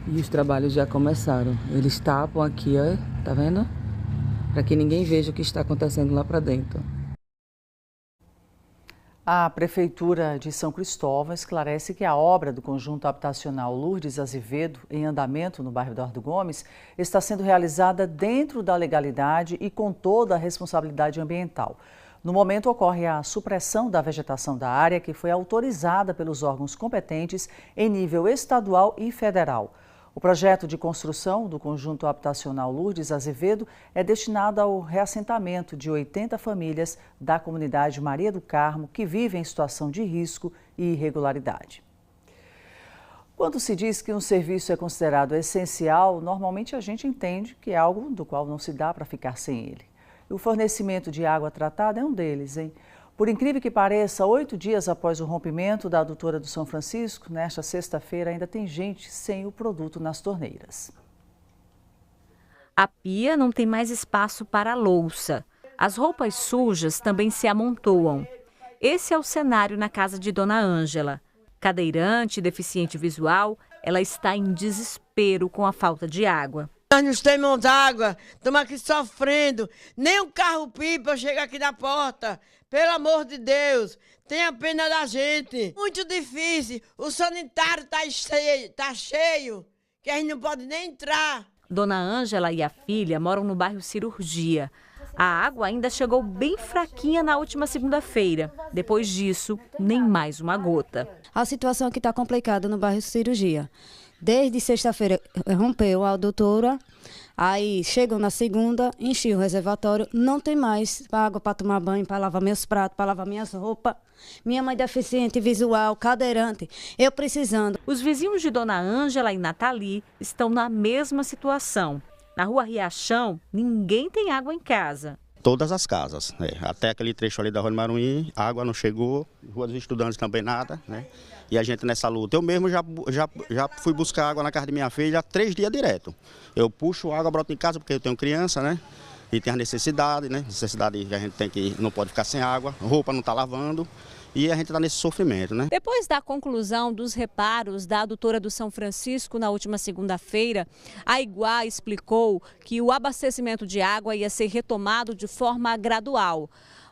E os trabalhos já começaram. Eles tapam aqui, ó, tá vendo? Para que ninguém veja o que está acontecendo lá para dentro. A Prefeitura de São Cristóvão esclarece que a obra do conjunto habitacional Lourdes Azevedo, em andamento no bairro Eduardo Gomes, está sendo realizada dentro da legalidade e com toda a responsabilidade ambiental. No momento, ocorre a supressão da vegetação da área, que foi autorizada pelos órgãos competentes em nível estadual e federal. O projeto de construção do conjunto habitacional Lourdes Azevedo é destinado ao reassentamento de 80 famílias da comunidade Maria do Carmo que vivem em situação de risco e irregularidade. Quando se diz que um serviço é considerado essencial, normalmente a gente entende que é algo do qual não se dá para ficar sem ele. E o fornecimento de água tratada é um deles, hein? Por incrível que pareça, 8 dias após o rompimento da adutora do São Francisco, nesta sexta-feira ainda tem gente sem o produto nas torneiras. A pia não tem mais espaço para a louça. As roupas sujas também se amontoam. Esse é o cenário na casa de Dona Ângela. Cadeirante e deficiente visual, ela está em desespero com a falta de água. Nós não temos água, estamos aqui sofrendo. Nem um carro-pipa chega aqui na porta. Pelo amor de Deus, tenha pena da gente. Muito difícil, o sanitário tá cheio, que a gente não pode nem entrar. Dona Ângela e a filha moram no bairro Cirurgia. A água ainda chegou bem fraquinha na última segunda-feira. Depois disso, nem mais uma gota. A situação aqui está complicada no bairro Cirurgia. Desde sexta-feira rompeu a adutora, aí chegou na segunda, encheu o reservatório, não tem mais água para tomar banho, para lavar meus pratos, para lavar minhas roupas. Minha mãe deficiente visual, cadeirante, eu precisando. Os vizinhos de Dona Ângela e Nathalie estão na mesma situação. Na rua Riachão, ninguém tem água em casa. Todas as casas, até aquele trecho ali da Rua de Maruim, a água não chegou, Rua dos Estudantes também nada, né? E a gente nessa luta. Eu mesmo já fui buscar água na casa de minha filha 3 dias direto. Eu puxo água, broto em casa porque eu tenho criança, né? E tem a necessidade, né? Necessidade que a gente tem que não pode ficar sem água, roupa não está lavando. E a gente está nesse sofrimento, né? Depois da conclusão dos reparos da adutora do São Francisco na última segunda-feira, a Iguá explicou que o abastecimento de água ia ser retomado de forma gradual.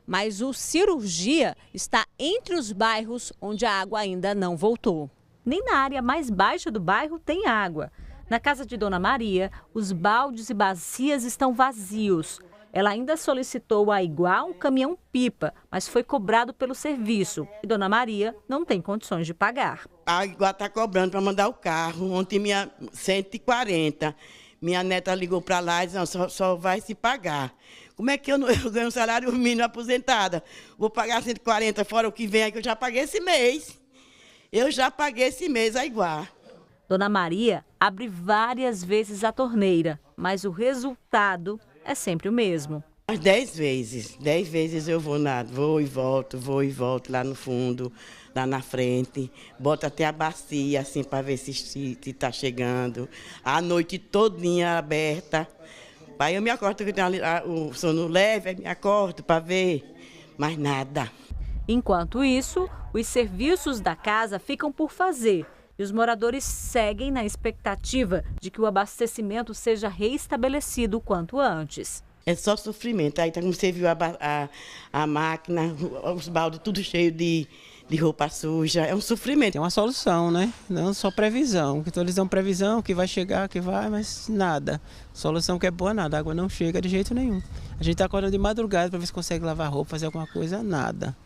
Mas o Cirurgia está entre os bairros onde a água ainda não voltou. Nem na área mais baixa do bairro tem água. Na casa de Dona Maria, os baldes e bacias estão vazios. Ela ainda solicitou à Iguá um caminhão-pipa, mas foi cobrado pelo serviço. E Dona Maria não tem condições de pagar. A Iguá está cobrando para mandar o carro, ontem minha 140. Minha neta ligou para lá e disse, não, só vai se pagar. Como é que eu ganho um salário mínimo aposentada? Vou pagar 140 fora o que vem aí que eu já paguei esse mês. Eu já paguei esse mês a Iguá. Dona Maria abre várias vezes a torneira, mas o resultado é sempre o mesmo. 10 vezes eu vou e volto lá no fundo, lá na frente, boto até a bacia assim para ver se está chegando, a noite todinha aberta, aí eu me acordo, que o sono leve, me acordo para ver, mas nada. Enquanto isso, os serviços da casa ficam por fazer e os moradores seguem na expectativa de que o abastecimento seja reestabelecido o quanto antes. É só sofrimento. Aí, como você viu a máquina, os baldes tudo cheio de roupa suja. É um sofrimento. Tem uma solução, né? Não só previsão. Então eles dão previsão que vai chegar, que vai, mas nada. Solução que é boa, nada. A água não chega de jeito nenhum. A gente está acordando de madrugada para ver se consegue lavar roupa, fazer alguma coisa, nada.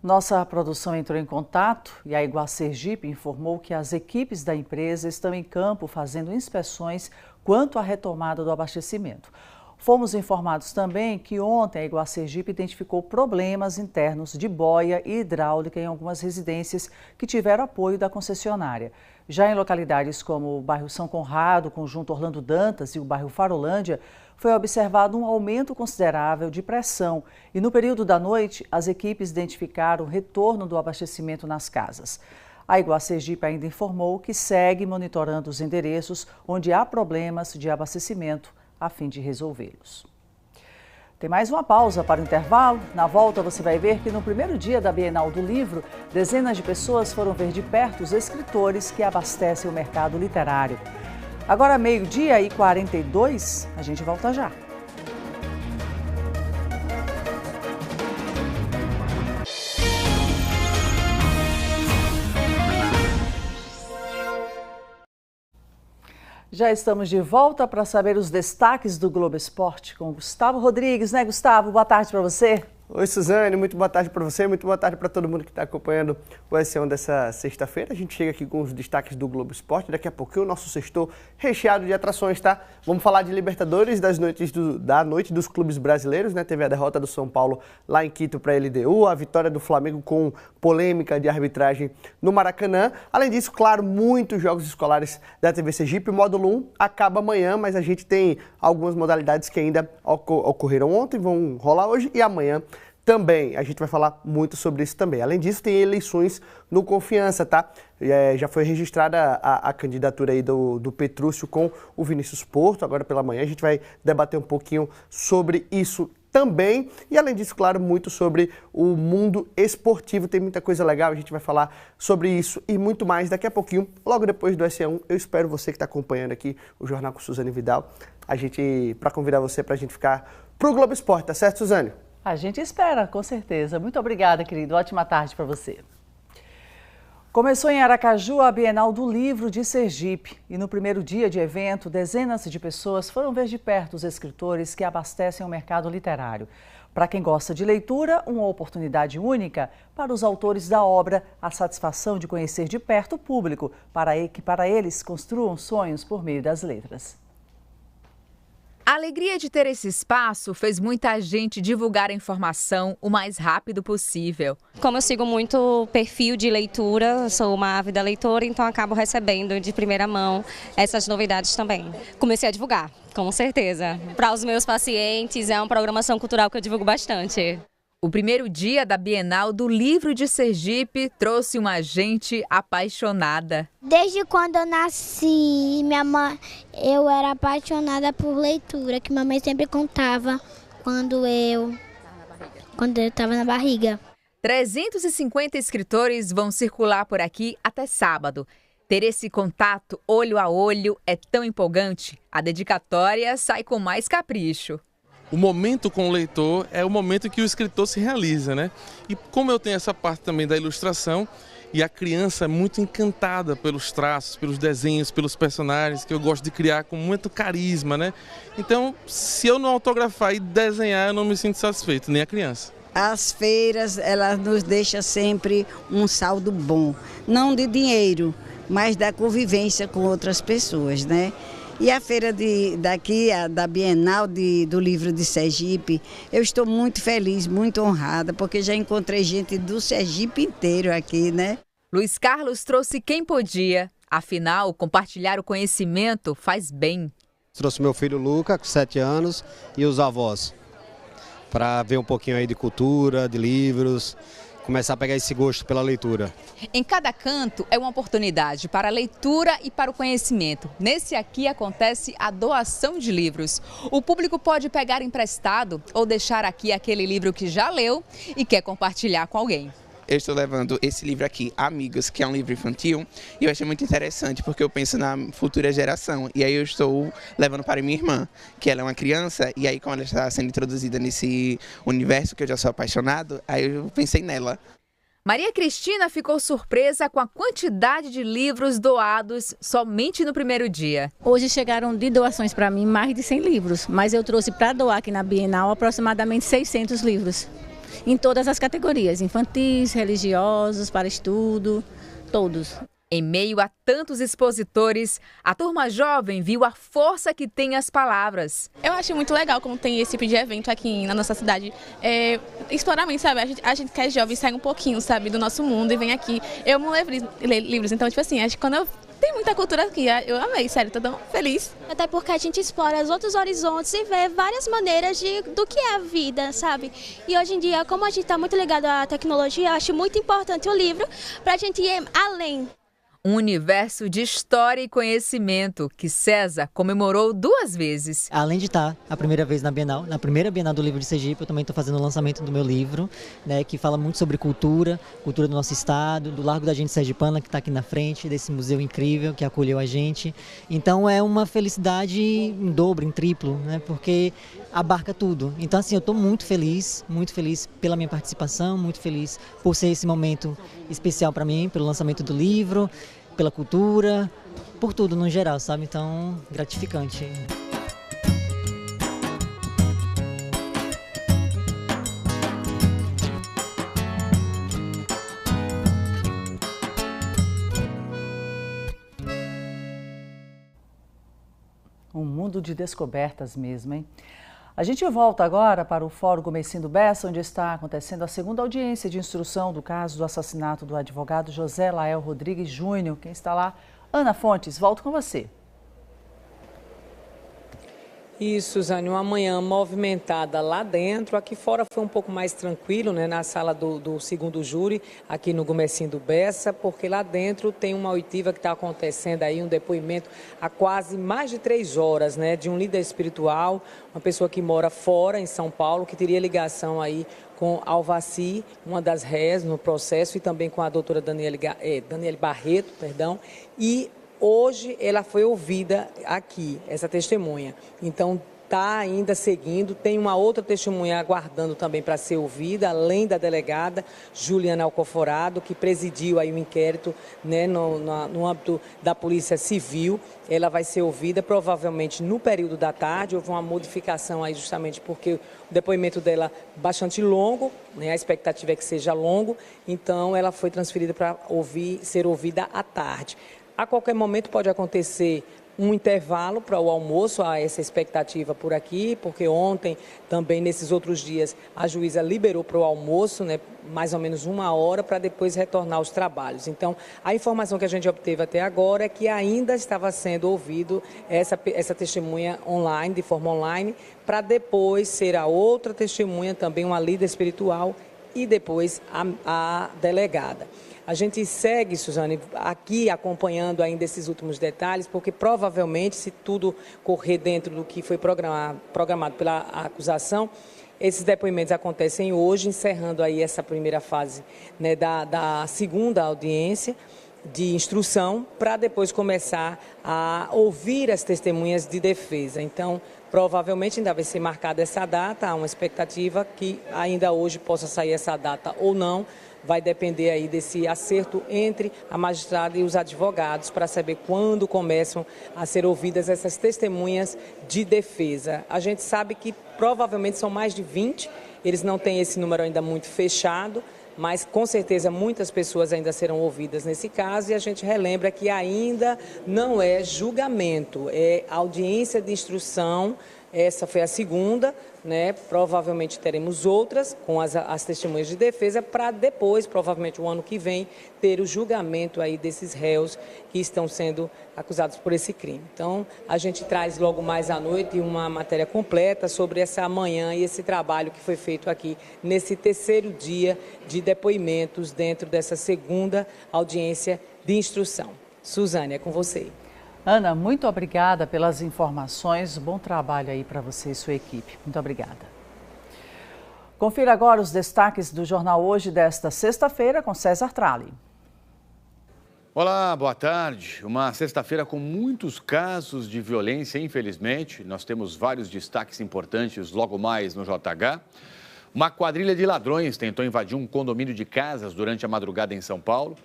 Nossa produção entrou em contato e a Iguá Sergipe informou que as equipes da empresa estão em campo fazendo inspeções quanto à retomada do abastecimento. Fomos informados também que ontem a Iguá Sergipe identificou problemas internos de boia e hidráulica em algumas residências que tiveram apoio da concessionária. Já em localidades como o bairro São Conrado, o conjunto Orlando Dantas e o bairro Farolândia, foi observado um aumento considerável de pressão e no período da noite as equipes identificaram o retorno do abastecimento nas casas. A Iguá Sergipe ainda informou que segue monitorando os endereços onde há problemas de abastecimento a fim de resolvê-los. Tem mais uma pausa para o intervalo. Na volta você vai ver que no primeiro dia da Bienal do Livro, dezenas de pessoas foram ver de perto os escritores que abastecem o mercado literário. Agora 12h42, a gente volta já. Já estamos de volta para saber os destaques do Globo Esporte com Gustavo Rodrigues, né, Gustavo? Boa tarde para você. Oi, Suzane, muito boa tarde para você, muito boa tarde para todo mundo que está acompanhando o S1 dessa sexta-feira. A gente chega aqui com os destaques do Globo Esporte, daqui a pouquinho o nosso sextou recheado de atrações, tá? Vamos falar de Libertadores, da noite dos clubes brasileiros, né? Teve a derrota do São Paulo lá em Quito para a LDU, a vitória do Flamengo com polêmica de arbitragem no Maracanã. Além disso, claro, muitos jogos escolares da TV Sergipe. O módulo 1 acaba amanhã, mas a gente tem algumas modalidades que ainda ocorreram ontem, vão rolar hoje e amanhã também. A gente vai falar muito sobre isso também. Além disso, tem eleições no Confiança, tá? Já foi registrada a candidatura aí do Petrúcio com o Vinícius Porto. Agora pela manhã a gente vai debater um pouquinho sobre isso também. E além disso, claro, muito sobre o mundo esportivo. Tem muita coisa legal, a gente vai falar sobre isso e muito mais daqui a pouquinho, logo depois do SE1. Eu espero você que está acompanhando aqui o Jornal com Suzane Vidal, para convidar você para a gente ficar pro Globo Esporte, tá certo, Suzane? A gente espera, com certeza. Muito obrigada, querido. Ótima tarde para você. Começou em Aracaju a Bienal do Livro de Sergipe. E no primeiro dia de evento, dezenas de pessoas foram ver de perto os escritores que abastecem o mercado literário. Para quem gosta de leitura, uma oportunidade única. Para os autores da obra, a satisfação de conhecer de perto o público, que para eles construam sonhos por meio das letras. A alegria de ter esse espaço fez muita gente divulgar a informação o mais rápido possível. Como eu sigo muito perfil de leitura, sou uma ávida leitora, então acabo recebendo de primeira mão essas novidades também. Comecei a divulgar, com certeza. Para os meus pacientes, é uma programação cultural que eu divulgo bastante. O primeiro dia da Bienal do Livro de Sergipe trouxe uma gente apaixonada. Desde quando eu nasci, eu era apaixonada por leitura, que mamãe sempre contava quando eu estava na barriga. 350 escritores vão circular por aqui até sábado. Ter esse contato olho a olho é tão empolgante. A dedicatória sai com mais capricho. O momento com o leitor é o momento que o escritor se realiza, né? E como eu tenho essa parte também da ilustração, e a criança é muito encantada pelos traços, pelos desenhos, pelos personagens, que eu gosto de criar com muito carisma, né? Então, se eu não autografar e desenhar, eu não me sinto satisfeito, nem a criança. As feiras, elas nos deixam sempre um saldo bom, não de dinheiro, mas da convivência com outras pessoas, né? E a feira da Bienal do Livro de Sergipe, eu estou muito feliz, muito honrada, porque já encontrei gente do Sergipe inteiro aqui, né? Luiz Carlos trouxe quem podia. Afinal, compartilhar o conhecimento faz bem. Trouxe meu filho Luca, com 7 anos, e os avós, para ver um pouquinho aí de cultura, de livros, começar a pegar esse gosto pela leitura. Em cada canto é uma oportunidade para a leitura e para o conhecimento. Nesse aqui acontece a doação de livros. O público pode pegar emprestado ou deixar aqui aquele livro que já leu e quer compartilhar com alguém. Eu estou levando esse livro aqui, Amigos, que é um livro infantil, e eu achei muito interessante, porque eu penso na futura geração. E aí eu estou levando para minha irmã, que ela é uma criança, e aí como ela está sendo introduzida nesse universo que eu já sou apaixonado, aí eu pensei nela. Maria Cristina ficou surpresa com a quantidade de livros doados somente no primeiro dia. Hoje chegaram de doações para mim mais de 100 livros, mas eu trouxe para doar aqui na Bienal aproximadamente 600 livros. Em todas as categorias, infantis, religiosos, para estudo, todos. Em meio a tantos expositores, a turma jovem viu a força que tem as palavras. Eu acho muito legal como tem esse tipo de evento aqui na nossa cidade. Historicamente, sabe, a gente que é jovem sai um pouquinho, sabe, do nosso mundo e vem aqui. Eu amo ler livros, então, tipo assim, acho que quando eu tem muita cultura aqui, eu amei, sério, tô tão feliz. Até porque a gente explora os outros horizontes e vê várias maneiras do que é a vida, sabe? E hoje em dia, como a gente está muito ligado à tecnologia, eu acho muito importante o livro para a gente ir além. Um universo de história e conhecimento que César comemorou 2 vezes. Além de estar a primeira vez na Bienal, na primeira Bienal do Livro de Sergipe, eu também estou fazendo o lançamento do meu livro, né, que fala muito sobre cultura do nosso estado, do Largo da Gente Sergipana, que está aqui na frente, desse museu incrível que acolheu a gente. Então é uma felicidade em dobro, em triplo, né, porque abarca tudo. Então assim, eu estou muito feliz pela minha participação, muito feliz por ser esse momento especial para mim, pelo lançamento do livro, pela cultura, por tudo no geral, sabe? Então, gratificante. Um mundo de descobertas mesmo, hein? A gente volta agora para o Fórum Gomercindo Bessa, onde está acontecendo a segunda audiência de instrução do caso do assassinato do advogado José Lael Rodrigues Júnior. Quem está lá? Ana Fontes, volto com você. Isso, Suzane, uma manhã movimentada lá dentro. Aqui fora foi um pouco mais tranquilo, né, na sala do segundo júri, aqui no Gomercindo Bessa, porque lá dentro tem uma oitiva que está acontecendo aí, um depoimento há quase mais de 3 horas, né, de um líder espiritual, uma pessoa que mora fora, em São Paulo, que teria ligação aí com Alvaci, uma das réis no processo, e também com a doutora Daniele Barreto, e hoje ela foi ouvida aqui, essa testemunha. Então, está ainda seguindo. Tem uma outra testemunha aguardando também para ser ouvida, além da delegada Juliana Alcoforado, que presidiu aí o inquérito, né, no âmbito da Polícia Civil. Ela vai ser ouvida provavelmente no período da tarde. Houve uma modificação aí justamente porque o depoimento dela é bastante longo, né, a expectativa é que seja longo, então ela foi transferida para ser ouvida à tarde. A qualquer momento pode acontecer um intervalo para o almoço, há essa expectativa por aqui, porque ontem, também nesses outros dias, a juíza liberou para o almoço, né, mais ou menos 1 hora, para depois retornar aos trabalhos. Então, a informação que a gente obteve até agora é que ainda estava sendo ouvido essa testemunha online, de forma online, para depois ser a outra testemunha, também uma líder espiritual, e depois a delegada. A gente segue, Suzane, aqui acompanhando ainda esses últimos detalhes, porque provavelmente, se tudo correr dentro do que foi programado pela acusação, esses depoimentos acontecem hoje, encerrando aí essa primeira fase, né, da segunda audiência de instrução, para depois começar a ouvir as testemunhas de defesa. Então, provavelmente ainda vai ser marcada essa data, há uma expectativa que ainda hoje possa sair essa data ou não. Vai depender aí desse acerto entre a magistrada e os advogados para saber quando começam a ser ouvidas essas testemunhas de defesa. A gente sabe que provavelmente são mais de 20, eles não têm esse número ainda muito fechado, mas com certeza muitas pessoas ainda serão ouvidas nesse caso, e a gente relembra que ainda não é julgamento, é audiência de instrução. Essa foi a segunda, né? Provavelmente teremos outras com as testemunhas de defesa para depois, provavelmente o ano que vem, ter o julgamento aí desses réus que estão sendo acusados por esse crime. Então, a gente traz logo mais à noite uma matéria completa sobre essa manhã e esse trabalho que foi feito aqui nesse terceiro dia de depoimentos dentro dessa segunda audiência de instrução. Suzane, é com você. Ana, muito obrigada pelas informações. Bom trabalho aí para você e sua equipe. Muito obrigada. Confira agora os destaques do Jornal Hoje desta sexta-feira com César Tralli. Olá, boa tarde. Uma sexta-feira com muitos casos de violência, infelizmente. Nós temos vários destaques importantes logo mais no JH. Uma quadrilha de ladrões tentou invadir um condomínio de casas durante a madrugada em São Paulo.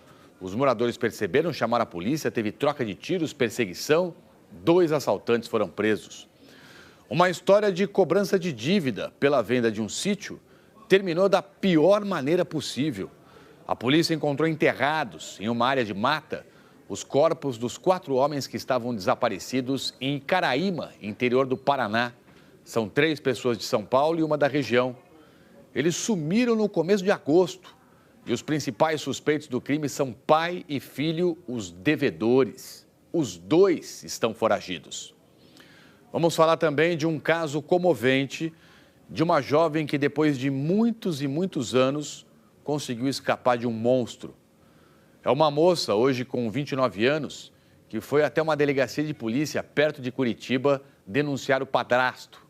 Os moradores perceberam, chamaram a polícia, teve troca de tiros, perseguição, 2 assaltantes foram presos. Uma história de cobrança de dívida pela venda de um sítio terminou da pior maneira possível. A polícia encontrou enterrados em uma área de mata os corpos dos 4 homens que estavam desaparecidos em Caraíma, interior do Paraná. São 3 pessoas de São Paulo e uma da região. Eles sumiram no começo de agosto. E os principais suspeitos do crime são pai e filho, os devedores. Os 2 estão foragidos. Vamos falar também de um caso comovente de uma jovem que, depois de muitos e muitos anos, conseguiu escapar de um monstro. É uma moça, hoje com 29 anos, que foi até uma delegacia de polícia perto de Curitiba denunciar o padrasto.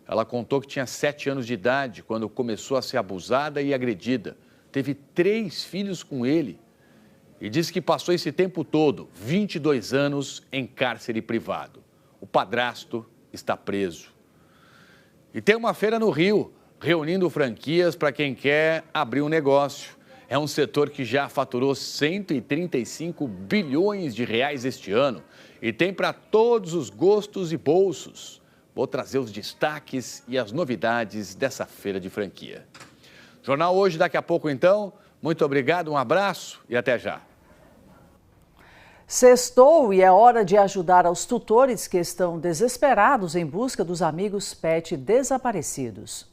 Ela contou que tinha 7 anos de idade quando começou a ser abusada e agredida. Teve 3 filhos com ele e disse que passou esse tempo todo, 22 anos, em cárcere privado. O padrasto está preso. E tem uma feira no Rio, reunindo franquias para quem quer abrir um negócio. É um setor que já faturou 135 bilhões de reais este ano e tem para todos os gostos e bolsos. Vou trazer os destaques e as novidades dessa feira de franquia. Jornal Hoje daqui a pouco, então. Muito obrigado, um abraço e até já. Sextou e é hora de ajudar aos tutores que estão desesperados em busca dos amigos pet desaparecidos.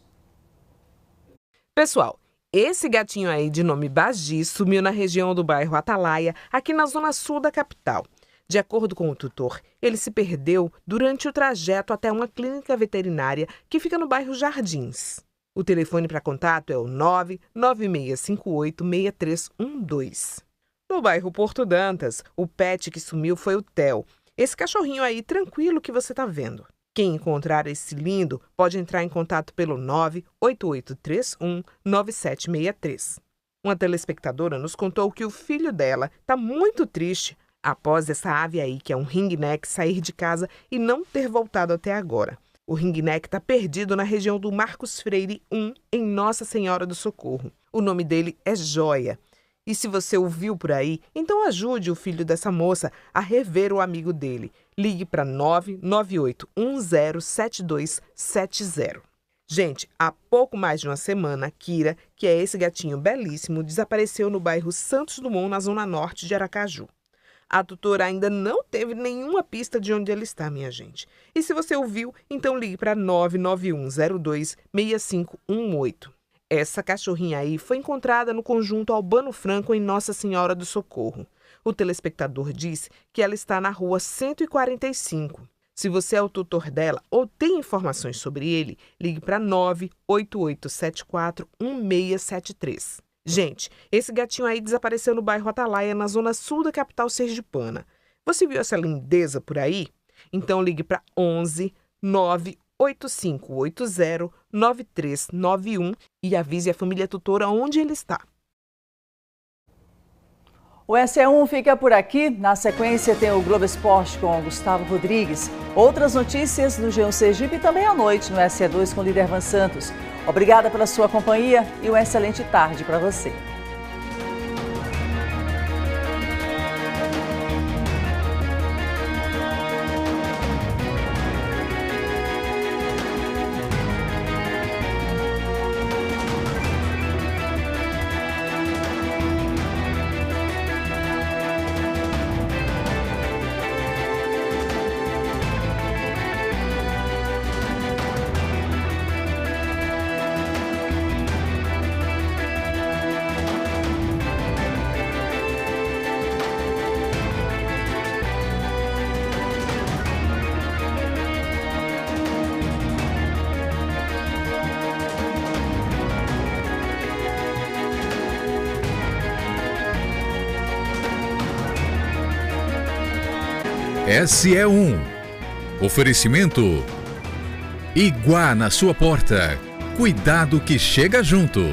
Pessoal, esse gatinho aí de nome Bagi sumiu na região do bairro Atalaia, aqui na zona sul da capital. De acordo com o tutor, ele se perdeu durante o trajeto até uma clínica veterinária que fica no bairro Jardins. O telefone para contato é o 996586312. No bairro Porto Dantas, o pet que sumiu foi o Theo, esse cachorrinho aí tranquilo que você está vendo. Quem encontrar esse lindo pode entrar em contato pelo 988319763. Uma telespectadora nos contou que o filho dela está muito triste após essa ave aí, que é um ringneck, sair de casa e não ter voltado até agora. O ringneck está perdido na região do Marcos Freire 1, em Nossa Senhora do Socorro. O nome dele é Joia. E se você o viu por aí, então ajude o filho dessa moça a rever o amigo dele. Ligue para 998107270. Gente, há pouco mais de uma semana, Kira, que é esse gatinho belíssimo, desapareceu no bairro Santos Dumont, na zona norte de Aracaju. A tutora ainda não teve nenhuma pista de onde ele está, minha gente. E se você ouviu, então ligue para 991026518. Essa cachorrinha aí foi encontrada no conjunto Albano Franco, em Nossa Senhora do Socorro. O telespectador disse que ela está na rua 145. Se você é o tutor dela ou tem informações sobre ele, ligue para 988741673. Gente, esse gatinho aí desapareceu no bairro Atalaia, na zona sul da capital sergipana. Você viu essa lindeza por aí? Então ligue para 11 98580 9391 e avise a família tutora onde ele está. O SE1 fica por aqui. Na sequência tem o Globo Esporte com o Gustavo Rodrigues. Outras notícias do G1 Sergipe e também à noite no SE2 com o Lidervan Santos. Obrigada pela sua companhia e uma excelente tarde para você. SE1. Oferecimento Iguá na sua porta. Cuidado que chega junto.